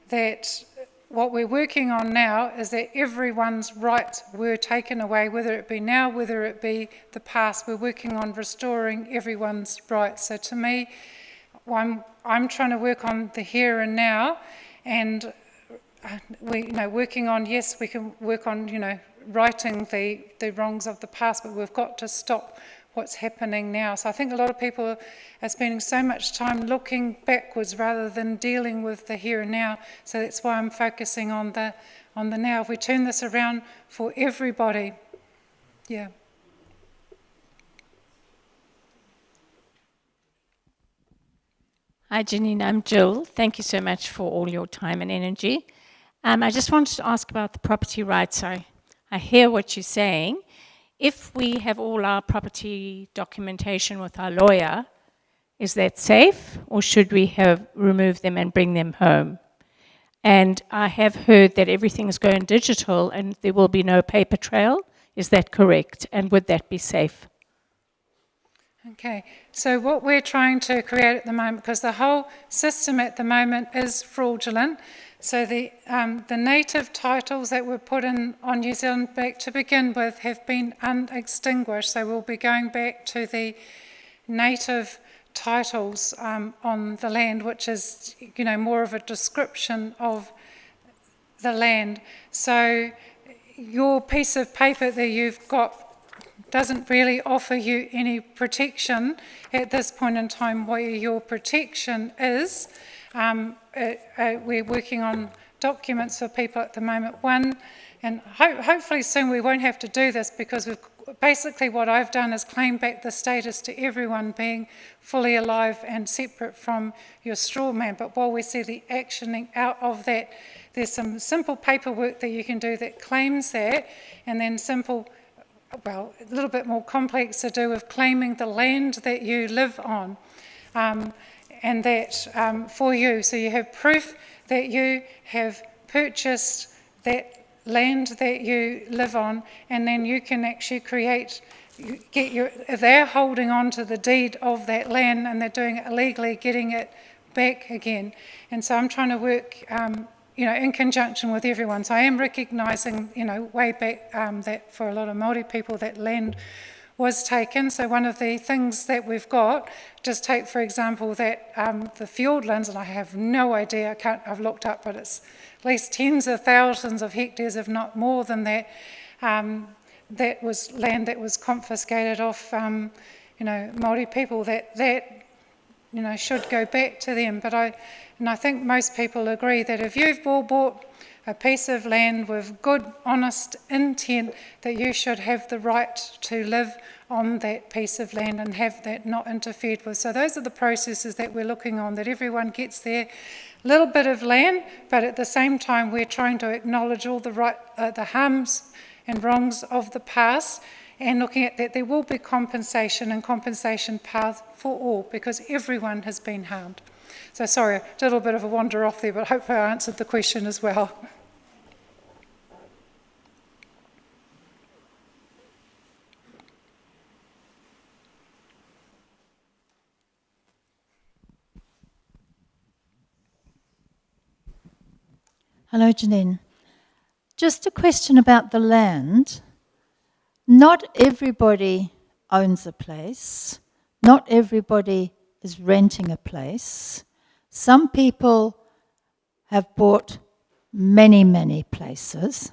that what we're working on now is that everyone's rights were taken away, whether it be now, whether it be the past. We're working on restoring everyone's rights. So to me, I'm trying to work on the here and now, and working on, yes, we can work on, righting the wrongs of the past, but we've got to stop what's happening now. So I think a lot of people are spending so much time looking backwards rather than dealing with the here and now. So that's why I'm focusing on the now. If we turn this around for everybody, yeah. Hi, Janine. I'm Jill. Thank you so much for all your time and energy. I just wanted to ask about the property rights. I hear what you're saying. If we have all our property documentation with our lawyer, is that safe, or should we remove them and bring them home? And I have heard that everything is going digital and there will be no paper trail. Is that correct? And would that be safe? Okay, so what we're trying to create at the moment, because the whole system at the moment is fraudulent, so the native titles that were put in on New Zealand back to begin with have been unextinguished, so we'll be going back to the native titles on the land, which is, more of a description of the land. So your piece of paper that you've got doesn't really offer you any protection at this point in time. Where your protection is, we're working on documents for people at the moment. One, And hopefully soon we won't have to do this, because basically what I've done is claim back the status to everyone being fully alive and separate from your straw man. But while we see the actioning out of that, there's some simple paperwork that you can do that claims that, and then a little bit more complex to do with claiming the land that you live on, and that for you. So you have proof that you have purchased that land that you live on, and then you can actually they're holding on to the deed of that land and they're doing it illegally, getting it back again. And so I'm trying to work, in conjunction with everyone. So I am recognising, way back that for a lot of Māori people that land was taken. So one of the things that we've got, just take for example that the Fiordlands, and I have no idea, I've looked up, but it's at least tens of thousands of hectares, if not more than that, that was land that was confiscated off, Māori people, that should go back to them. And I think most people agree that if you've all bought a piece of land with good, honest intent, that you should have the right to live on that piece of land and have that not interfered with. So those are the processes that we're looking on, that everyone gets their little bit of land, but at the same time we're trying to acknowledge all the harms and wrongs of the past, and looking at that there will be compensation and compensation path for all, because everyone has been harmed. So sorry, I did a little bit of a wander off there, but hopefully I answered the question as well. Hello, Janine. Just a question about the land. Not everybody owns a place. Not everybody is renting a place. Some people have bought many, many places.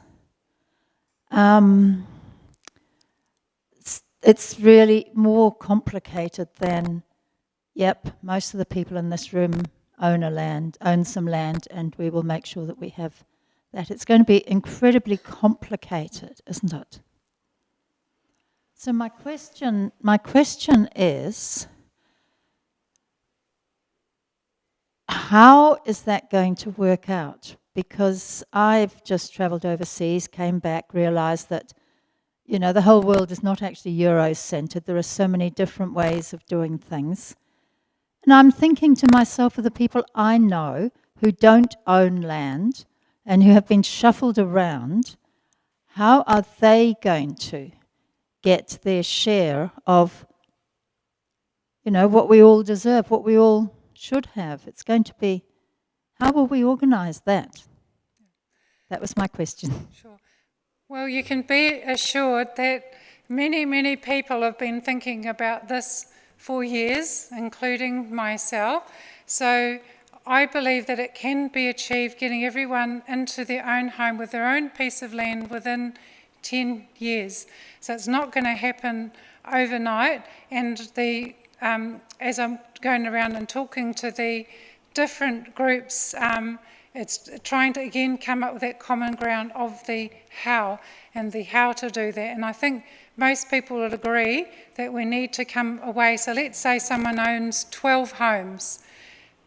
It's really more complicated than, most of the people in this room own some land, and we will make sure that we have that. It's going to be incredibly complicated, isn't it? So my question is, how is that going to work out? Because I've just travelled overseas, came back, realised that, the whole world is not actually Euro-centred. There are so many different ways of doing things. And I'm thinking to myself, of the people I know who don't own land and who have been shuffled around, how are they going to get their share of, what we all deserve, what we all should have? It's going to be, how will we organise that? That was my question. Sure. Well, you can be assured that many, many people have been thinking about this for years, including myself. So I believe that it can be achieved, getting everyone into their own home with their own piece of land within 10 years. So it's not going to happen overnight. And as I'm going around and talking to the different groups, it's trying to again come up with that common ground of the how to do that. And I think most people would agree that we need to come away. So let's say someone owns 12 homes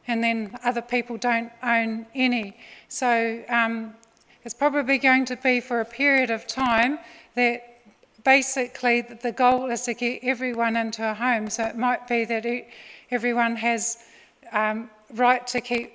and then other people don't own any. So it's probably going to be for a period of time that basically the goal is to get everyone into a home. So it might be that everyone has right to keep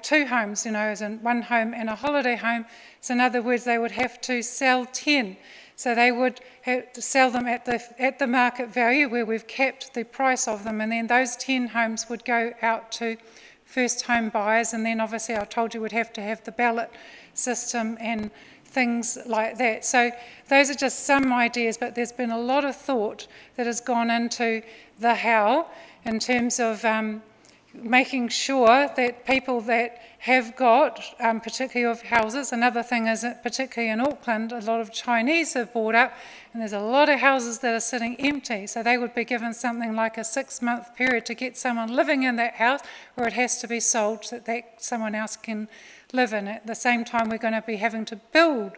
2 homes, as in one home and a holiday home. So in other words, they would have to sell 10. So they would have to sell them at the market value where we've kept the price of them, and then those 10 homes would go out to first home buyers, and then obviously I told you we'd have to have the ballot system and things like that. So those are just some ideas, but there's been a lot of thought that has gone into the how in terms of making sure that people that have got, particularly of houses, another thing is that particularly in Auckland, a lot of Chinese have bought up, and there's a lot of houses that are sitting empty, so they would be given something like a 6-month period to get someone living in that house, or it has to be sold so that someone else can live in it. At the same time, we're going to be having to build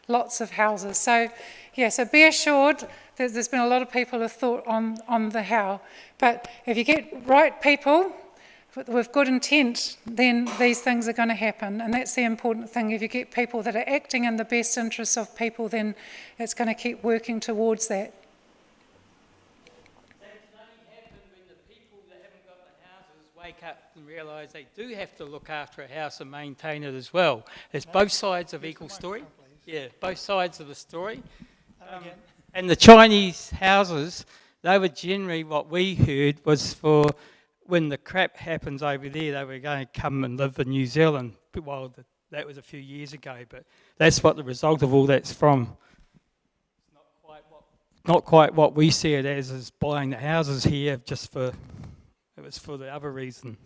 lots of houses. So, yeah, so be assured that there's been a lot of people who have thought on the how. But if you get right people with good intent, then these things are going to happen. And that's the important thing. If you get people that are acting in the best interests of people, then it's going to keep working towards that. That can only happen when the people that haven't got the houses wake up and realise they do have to look after a house and maintain it as well. It's both sides of equal story. Yeah, both sides of the story. And the Chinese houses, they were generally, what we heard was for when the crap happens over there, they were going to come and live in New Zealand. Well, that was a few years ago, but that's what the result of all that's from. It's not quite what we see it as, is buying the houses here just for, it was for the other reason.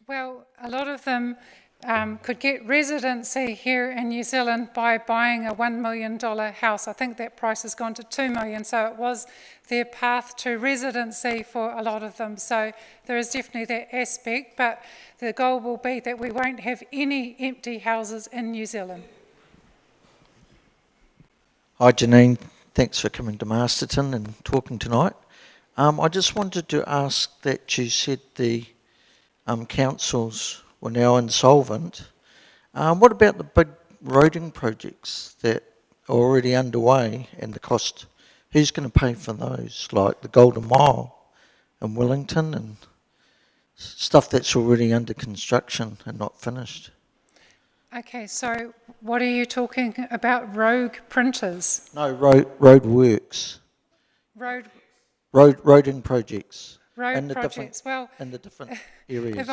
Well, a lot of them could get residency here in New Zealand by buying a $1 million house. I think that price has gone to $2 million, so it was their path to residency for a lot of them. So there is definitely that aspect, but the goal will be that we won't have any empty houses in New Zealand. Hi Janine, thanks for coming to Masterton and talking tonight. I just wanted to ask that you said the councils were now insolvent. What about the big roading projects that are already underway and the cost? Who's going to pay for those, like the Golden Mile in Wellington and stuff that's already under construction and not finished? Okay, so what are you talking about? Rogue printers? No, road works. Roading projects. Road projects. Well, in the different areas.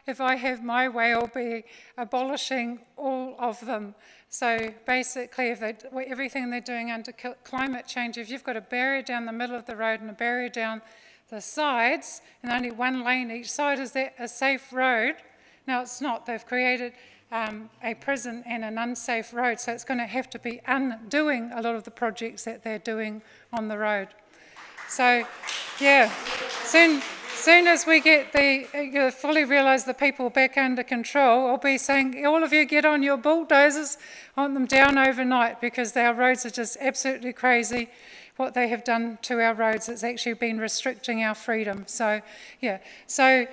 If I have my way, I'll be abolishing all of them. So basically, if everything they're doing under climate change, if you've got a barrier down the middle of the road and a barrier down the sides, and only one lane each side, is that a safe road? No, it's not. They've created a prison and an unsafe road, so it's going to have to be undoing a lot of the projects that they're doing on the road. So, yeah, soon as we get fully realise the people back under control, I'll be saying, all of you get on your bulldozers, want them down overnight, because our roads are just absolutely crazy. What they have done to our roads, it's actually been restricting our freedom. So, yeah, so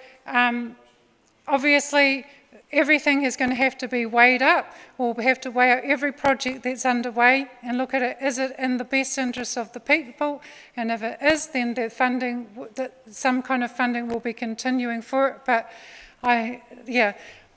obviously everything is going to have to be weighed up. We'll have to weigh out every project that's underway and look at it, is it in the best interest of the people? And if it is, then the funding, some kind of funding will be continuing for it. But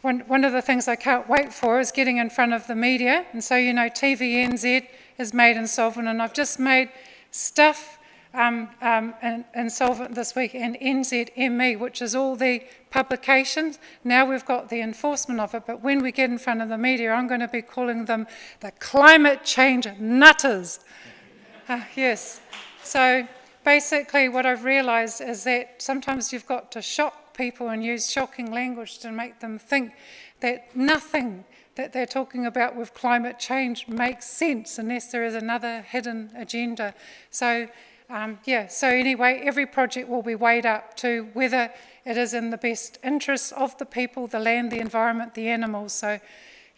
one of the things I can't wait for is getting in front of the media. And so, you know, TVNZ is made insolvent, and I've just made stuff insolvent this week, and NZME, which is all the publications. Now we've got the enforcement of it, but when we get in front of the media, I'm going to be calling them the climate change nutters. Yes. So basically what I've realised is that sometimes you've got to shock people and use shocking language to make them think that nothing that they're talking about with climate change makes sense unless there is another hidden agenda. So so anyway, every project will be weighed up to whether it is in the best interests of the people, the land, the environment, the animals. So,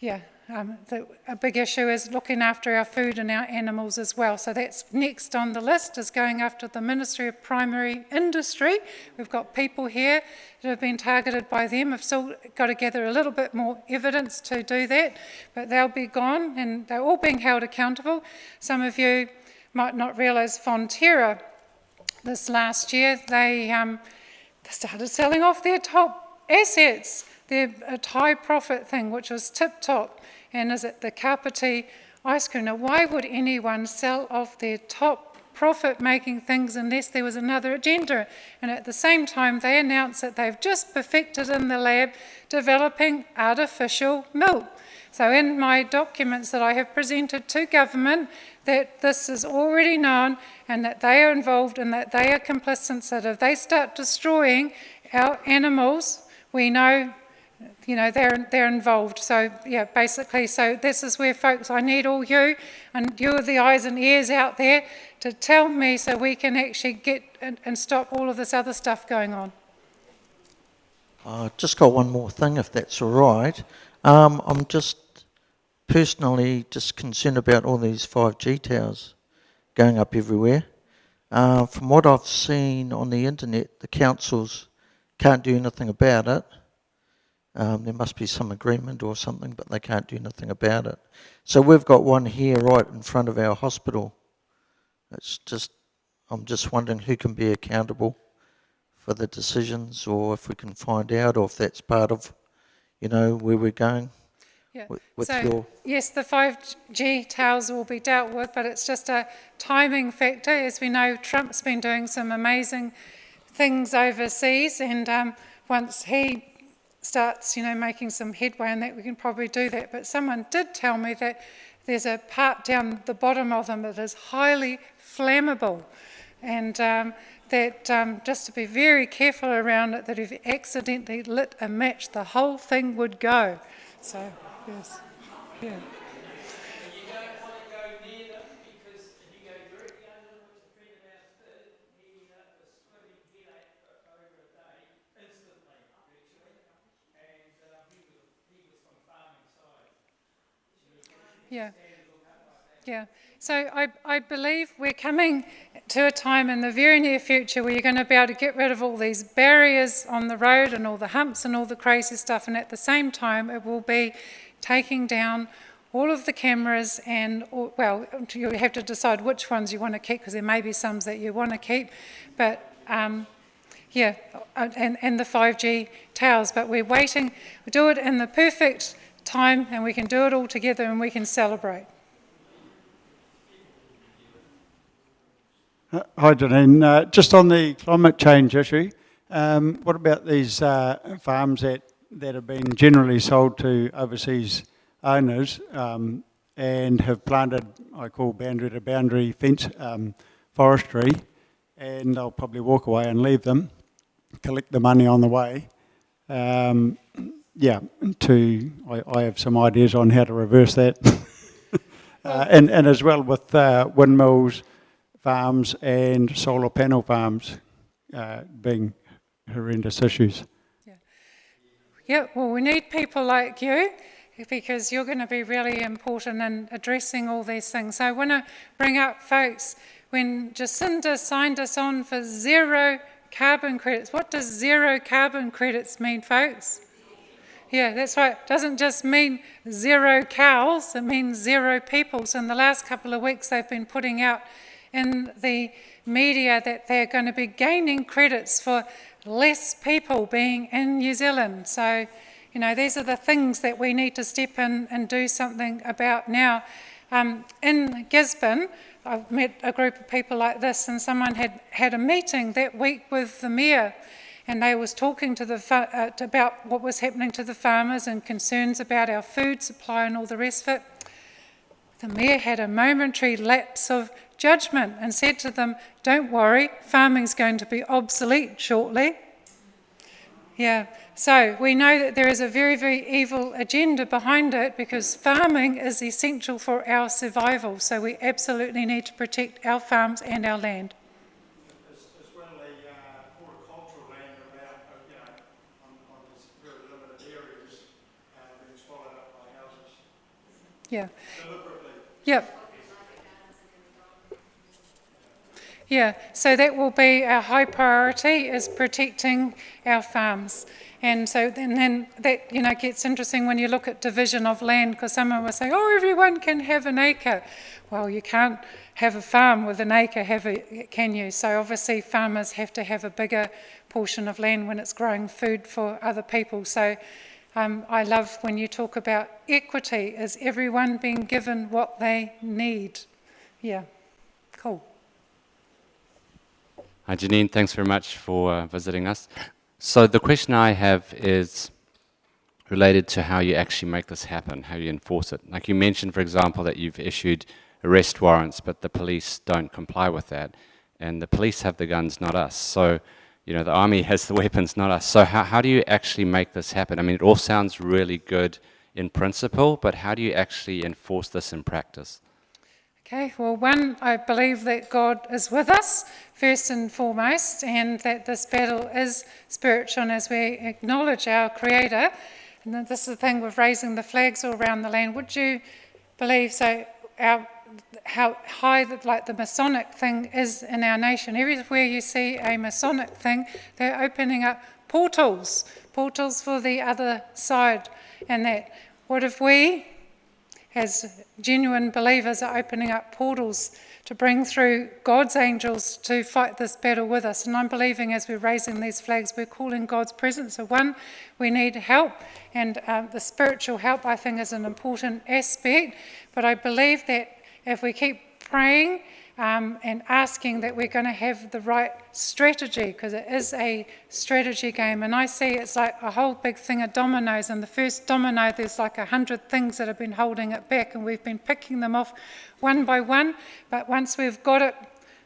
a big issue is looking after our food and our animals as well. So that's next on the list, is going after the Ministry of Primary Industry. We've got people here that have been targeted by them. I've still got to gather a little bit more evidence to do that, but they'll be gone and they're all being held accountable. Some of you might not realise Fonterra, this last year, they started selling off their top assets, their high profit thing, which was Tip Top, and is it the Kapiti ice cream. Now, why would anyone sell off their top profit-making things unless there was another agenda? And at the same time, they announced that they've just perfected in the lab developing artificial milk. So in my documents that I have presented to government, that this is already known and that they are involved and that they are complicit, so that if they start destroying our animals, we know, they're involved. So, yeah, basically, so this is where, folks, I need all you, and you are the eyes and ears out there, to tell me so we can actually get and stop all of this other stuff going on. Just got one more thing, if that's all right. I'm just personally just concerned about all these 5G towers going up everywhere. From what I've seen on the internet, the councils can't do anything about it. There must be some agreement or something, but they can't do anything about it. So we've got one here right in front of our hospital. I'm just wondering who can be accountable for the decisions, or if we can find out, or if that's part of, where we're going. Yeah. With So, your... yes, the 5G towers will be dealt with, but it's just a timing factor. As we know, Trump's been doing some amazing things overseas, and once he starts, making some headway in that, we can probably do that. But someone did tell me that there's a part down the bottom of them that is highly flammable, and that just to be very careful around it, that if you accidentally lit a match, the whole thing would go. So, yes, yeah. And you don't want to go near them, because if you go directly under them, which a friend of ours did, he ended up with a splitting headache for over a day, instantly, virtually. And he was from farming side. Yeah. Yeah. So I believe we're coming to a time in the very near future where you're going to be able to get rid of all these barriers on the road and all the humps and all the crazy stuff, and at the same time it will be taking down all of the cameras and, well, you have to decide which ones you want to keep, because there may be some that you want to keep, but yeah, and the 5G towers, but we're waiting. We do it in the perfect time, and we can do it all together and we can celebrate. Hi, Janine. Just on the climate change issue, what about these farms that have been generally sold to overseas owners and have planted, I call boundary-to-boundary fence forestry, and they'll probably walk away and leave them, collect the money on the way. Yeah, I have some ideas on how to reverse that. And as well with windmills, farms and solar panel farms being horrendous issues. Yeah, well, we need people like you, because you're going to be really important in addressing all these things. So I want to bring up, folks, when Jacinda signed us on for 0 carbon credits, what does 0 carbon credits mean, folks? Yeah, that's right. It doesn't just mean 0 cows, it means 0 people. So in the last couple of weeks, they've been putting out in the media that they're going to be gaining credits for less people being in New Zealand. So, these are the things that we need to step in and do something about now. In Gisborne, I've met a group of people like this, and someone had a meeting that week with the mayor, and they was talking to about what was happening to the farmers and concerns about our food supply and all the rest of it. The mayor had a momentary lapse of judgment and said to them, "Don't worry, farming's going to be obsolete shortly." Yeah, so we know that there is a very, very evil agenda behind it, because farming is essential for our survival. So we absolutely need to protect our farms and our land. As well, the horticultural land around, on these very limited areas being swallowed up by houses. Yeah. Deliberately. Yep. Yeah, so that will be our high priority, is protecting our farms. And so then that, gets interesting when you look at division of land, because someone will say, oh, everyone can have an acre. Well, you can't have a farm with an acre, can you? So obviously farmers have to have a bigger portion of land when it's growing food for other people. So I love when you talk about equity, is everyone being given what they need. Yeah, cool. Hi Janine, thanks very much for visiting us. So the question I have is related to how you actually make this happen, how you enforce it. Like you mentioned, for example, that you've issued arrest warrants, but the police don't comply with that. And the police have the guns, not us. So, the army has the weapons, not us. So how do you actually make this happen? I mean, it all sounds really good in principle, but how do you actually enforce this in practice? Okay, well, one, I believe that God is with us, first and foremost, and that this battle is spiritual, and as we acknowledge our Creator, And then this is the thing with raising the flags all around the land. Would you believe, so how high the Masonic thing is in our nation? Everywhere you see a Masonic thing, they're opening up portals for the other side. And that, what if we, as genuine believers, are opening up portals to bring through God's angels to fight this battle with us? And I'm believing as we're raising these flags, we're calling God's presence. So one, we need help, and the spiritual help, I think, is an important aspect. But I believe that if we keep praying and asking, that we're going to have the right strategy, because it is a strategy game. And I see it's like a whole big thing of dominoes, and the first domino, there's like 100 things that have been holding it back, and we've been picking them off one by one. But once we've got it,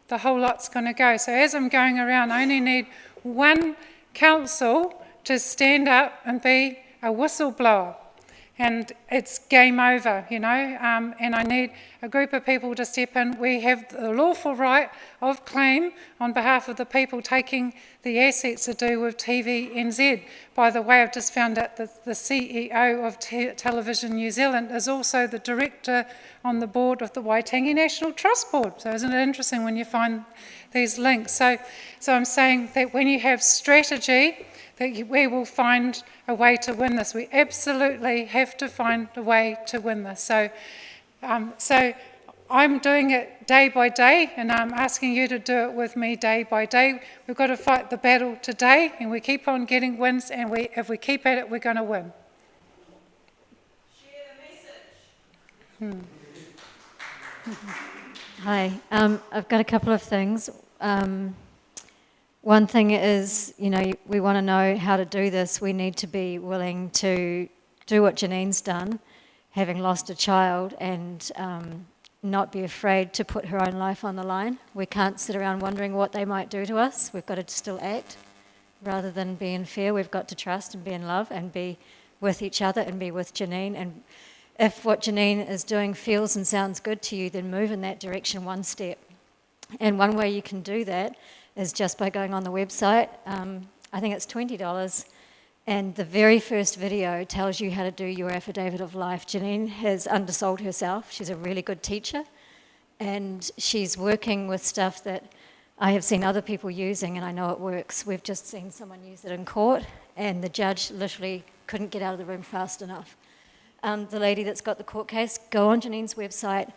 the whole lot's going to go. So as I'm going around, I only need one council to stand up and be a whistleblower, and it's game over, you know, and I need a group of people to step in. We have the lawful right of claim on behalf of the people taking the assets to do with TVNZ. By the way, I've just found out that the CEO of Television New Zealand is also the director on the board of the Waitangi National Trust Board. So isn't it interesting when you find these links? So I'm saying that when you have strategy, that we will find a way to win this. We absolutely have to find a way to win this. So I'm doing it day by day, and I'm asking you to do it with me day by day. We've got to fight the battle today, and we keep on getting wins, and if we keep at it, we're going to win. Share the message. Hi, I've got a couple of things. One thing is, you know, we want to know how to do this. We need to be willing to do what Janine's done, having lost a child, and not be afraid to put her own life on the line. We can't sit around wondering what they might do to us. We've got to still act. Rather than be in fear, we've got to trust and be in love and be with each other and be with Janine. And if what Janine is doing feels and sounds good to you, then move in that direction one step. And one way you can do that is just by going on the website. I think it's $20, and the very first video tells you how to do your affidavit of life. Janine has undersold herself. She's a really good teacher, and she's working with stuff that I have seen other people using, and I know it works. We've just seen someone use it in court, and the judge literally couldn't get out of the room fast enough. The lady that's got the court case, go on Janine's website,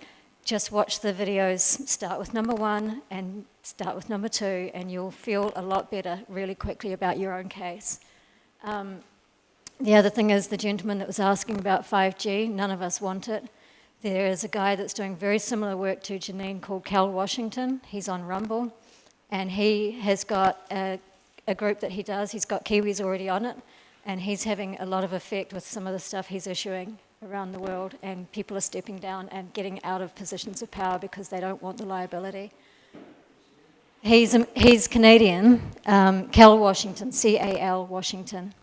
just watch the videos, start with number 1 and start with number 2, and you'll feel a lot better really quickly about your own case. The other thing is the gentleman that was asking about 5G, none of us want it. There is a guy that's doing very similar work to Janine called Cal Washington. He's on Rumble, and he has got a group that he does. He's got Kiwis already on it, and he's having a lot of effect with some of the stuff he's issuing around the world, and people are stepping down and getting out of positions of power because they don't want the liability. He's Canadian, Cal Washington, C-A-L Washington.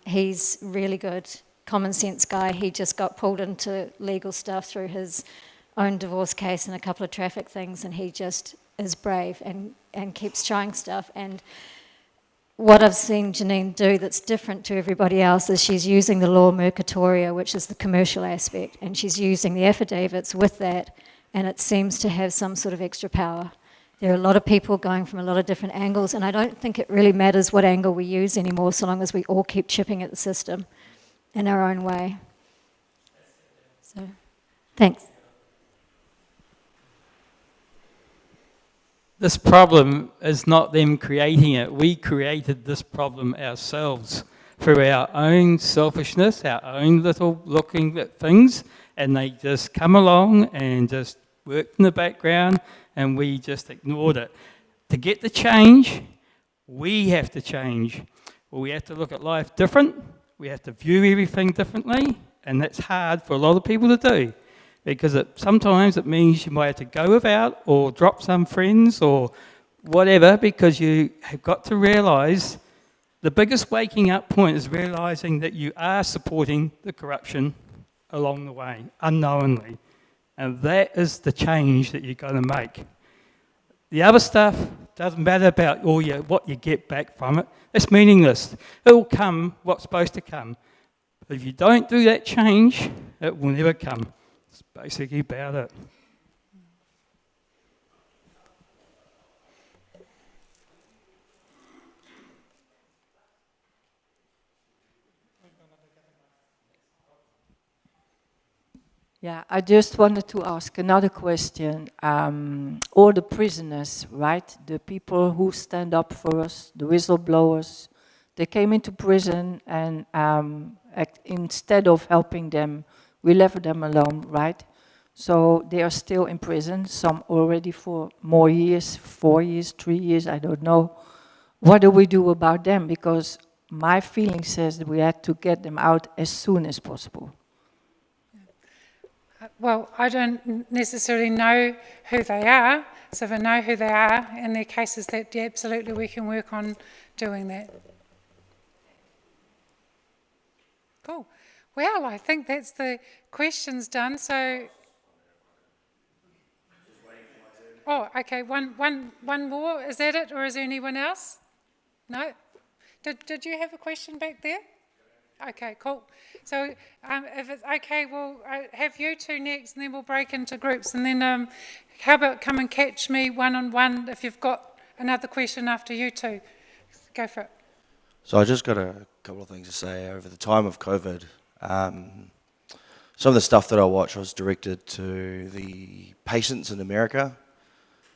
He's really good, common sense guy. He just got pulled into legal stuff through his own divorce case and a couple of traffic things, and he just is brave and keeps trying stuff. And what I've seen Janine do that's different to everybody else is she's using the law mercatoria, which is the commercial aspect, and she's using the affidavits with that, and it seems to have some sort of extra power. There are a lot of people going from a lot of different angles, and I don't think it really matters what angle we use anymore, so long as we all keep chipping at the system in our own way. So, thanks. This problem is not them creating it. We created this problem ourselves through our own selfishness, our own little looking at things, and they just come along and just worked in the background, and we just ignored it. To get the change, we have to change. Well, we have to look at life different. We have to view everything differently, and that's hard for a lot of people to do, because sometimes it means you might have to go without or drop some friends or whatever, because you have got to realise the biggest waking up point is realising that you are supporting the corruption along the way, unknowingly. And that is the change that you've got to make. The other stuff doesn't matter about what you get back from it. It's meaningless. It'll come what's supposed to come. But if you don't do that change, it will never come. It's basically about it. Yeah, I just wanted to ask another question. All the prisoners, right? The people who stand up for us, the whistleblowers, they came into prison and instead of helping them, we left them alone, right? So they are still in prison, some already for more years, 4 years, 3 years, I don't know. What do we do about them? Because my feeling says that we had to get them out as soon as possible. Well, I don't necessarily know who they are, so if I know who they are in their cases, that absolutely we can work on doing that. Cool. Well, I think that's the questions done, so... Oh, okay, one more, is that it, or is there anyone else? No? Did you have a question back there? Okay, cool. So if it's okay, we'll have you two next, and then we'll break into groups. And then how about come and catch me one-on-one if you've got another question after you two. Go for it. So I just got a couple of things to say. Over the time of COVID, some of the stuff that I watched was directed to the patients in America.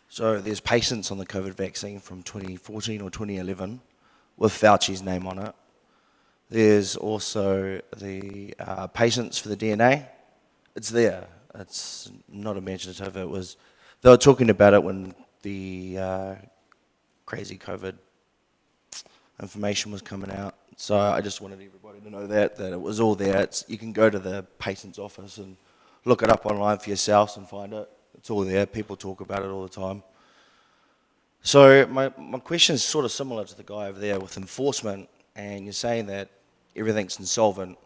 So there's patients on the COVID vaccine from 2014 or 2011 with Fauci's name on it. There's also the patients for the DNA. It's there. It's not imaginative. They were talking about it when the crazy COVID information was coming out. So I just wanted everybody to know that it was all there. You can go to the patient's office and look it up online for yourselves and find it. It's all there. People talk about it all the time. So my question is sort of similar to the guy over there with enforcement, and you're saying that everything's insolvent.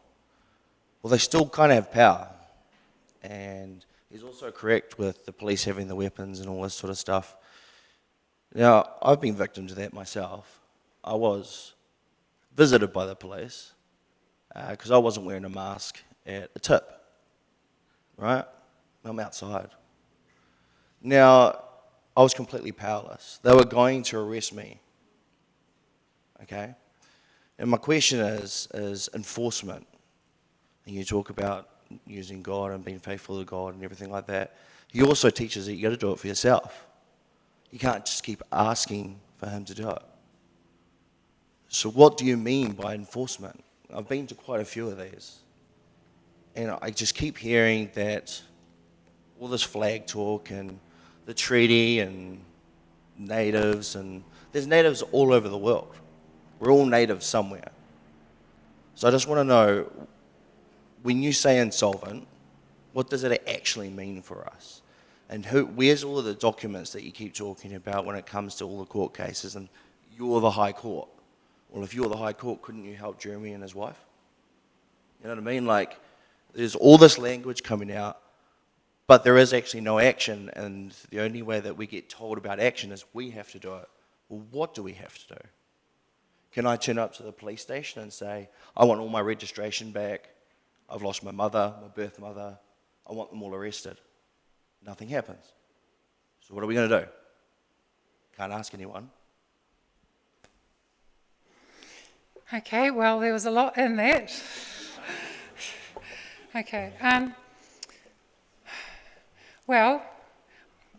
Well, they still kind of have power. And he's also correct with the police having the weapons and all this sort of stuff. Now, I've been victim to that myself. I was visited by the police because I wasn't wearing a mask at a tip, right? I'm outside. Now, I was completely powerless. They were going to arrest me, okay? And my question is enforcement. And you talk about using God and being faithful to God and everything like that. He also teaches that you got to do it for yourself. You can't just keep asking for him to do it. So what do you mean by enforcement? I've been to quite a few of these. And I just keep hearing that all this flag talk and the treaty and natives, and there's natives all over the world. We're all natives somewhere. So I just want to know, when you say insolvent, what does it actually mean for us? And where's all of the documents that you keep talking about when it comes to all the court cases, and you're the High Court? Well, if you're the High Court, couldn't you help Jeremy and his wife? You know what I mean? Like, there's all this language coming out, but there is actually no action, and the only way that we get told about action is we have to do it. Well, what do we have to do? Can I turn up to the police station and say, I want all my registration back, I've lost my mother, my birth mother, I want them all arrested? Nothing happens. So what are we going to do? Can't ask anyone. Okay, well, there was a lot in that. Okay. Well,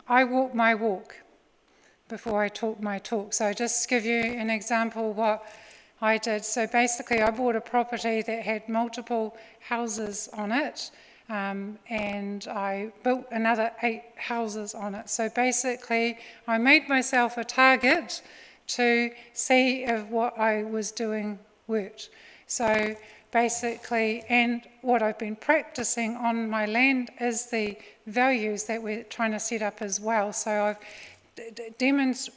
I walk my walk before I talk my talk. So just to give you an example what I did. So basically I bought a property that had multiple houses on it, and I built another 8 houses on it. So basically I made myself a target to see if what I was doing worked. So basically, and what I've been practicing on my land is the values that we're trying to set up as well. So I've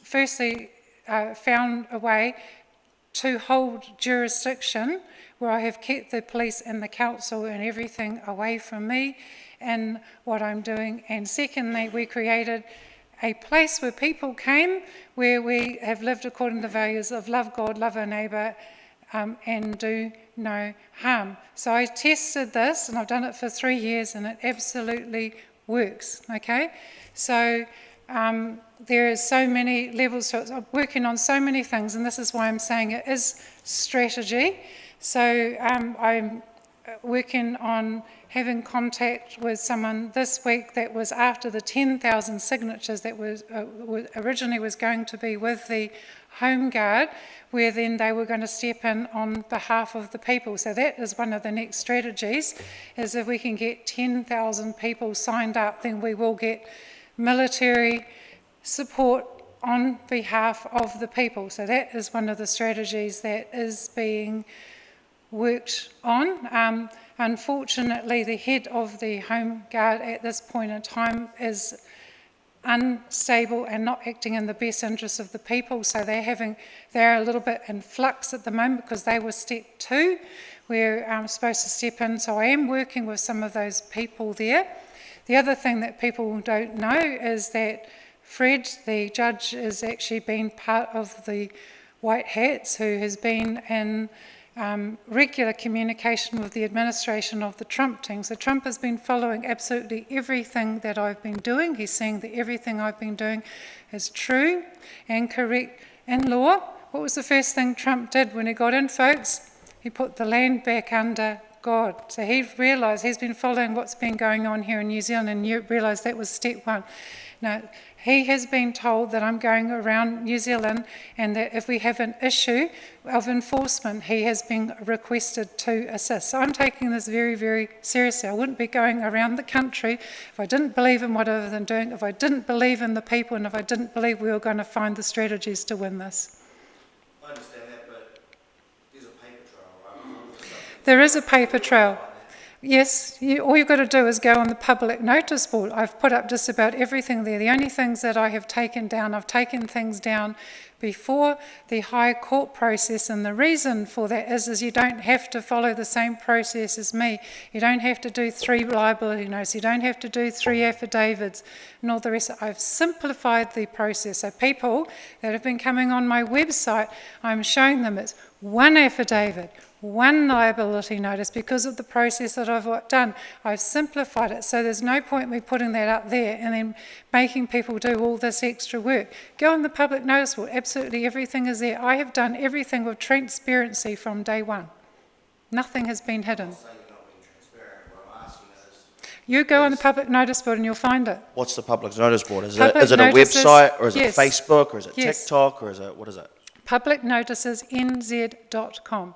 firstly found a way to hold jurisdiction where I have kept the police and the council and everything away from me and what I'm doing. And secondly, we created a place where people came, where we have lived according to the values of love God, love our neighbour, and do no harm. So I tested this, and I've done it for 3 years, and it absolutely works, okay? So there are so many levels to it. I'm working on so many things, and this is why I'm saying it is strategy. So I'm working on having contact with someone this week that was after the 10,000 signatures that was originally was going to be with the Home Guard, where then they were going to step in on behalf of the people. So that is one of the next strategies, is if we can get 10,000 people signed up, then we will get military support on behalf of the people. So that is one of the strategies that is being worked on. Unfortunately, the head of the Home Guard at this point in time is unstable and not acting in the best interests of the people, so they're a little bit in flux at the moment because they were step 2, where I'm supposed to step in, so I am working with some of those people there. The other thing that people don't know is that Fred, the judge, has actually been part of the White Hats, who has been in regular communication with the administration of the Trump team. So Trump has been following absolutely everything that I've been doing. He's saying that everything I've been doing is true and correct in law. What was the first thing Trump did when he got in, folks? He put the land back under God. So he realised he's been following what's been going on here in New Zealand, and you realised that was step 1. Now, he has been told that I'm going around New Zealand, and that if we have an issue of enforcement, he has been requested to assist. So I'm taking this very, very seriously. I wouldn't be going around the country if I didn't believe in what I've been doing, if I didn't believe in the people, and if I didn't believe we were going to find the strategies to win this. I understand that, but there's a paper trail, right? There is a paper trail. Yes, all you've got to do is go on the public notice board. I've put up just about everything there. The only things that I have taken down, I've taken things down before the High Court process, and the reason for that is you don't have to follow the same process as me. You don't have to do 3 liability notices, you don't have to do 3 affidavits and all the rest. I've simplified the process. So people that have been coming on my website, I'm showing them it's 1 affidavit, 1 liability notice because of the process that I've done. I've simplified it, so there's no point me putting that up there and then making people do all this extra work. Go on the public notice board, absolutely everything is there. I have done everything with transparency from day 1. Nothing has been hidden. You go on the public notice board and you'll find it. What's the public notice board? Is Public it a notices, website, or is yes. it Facebook, or is it Yes. TikTok, or is it, what is it? Publicnoticesnz.com.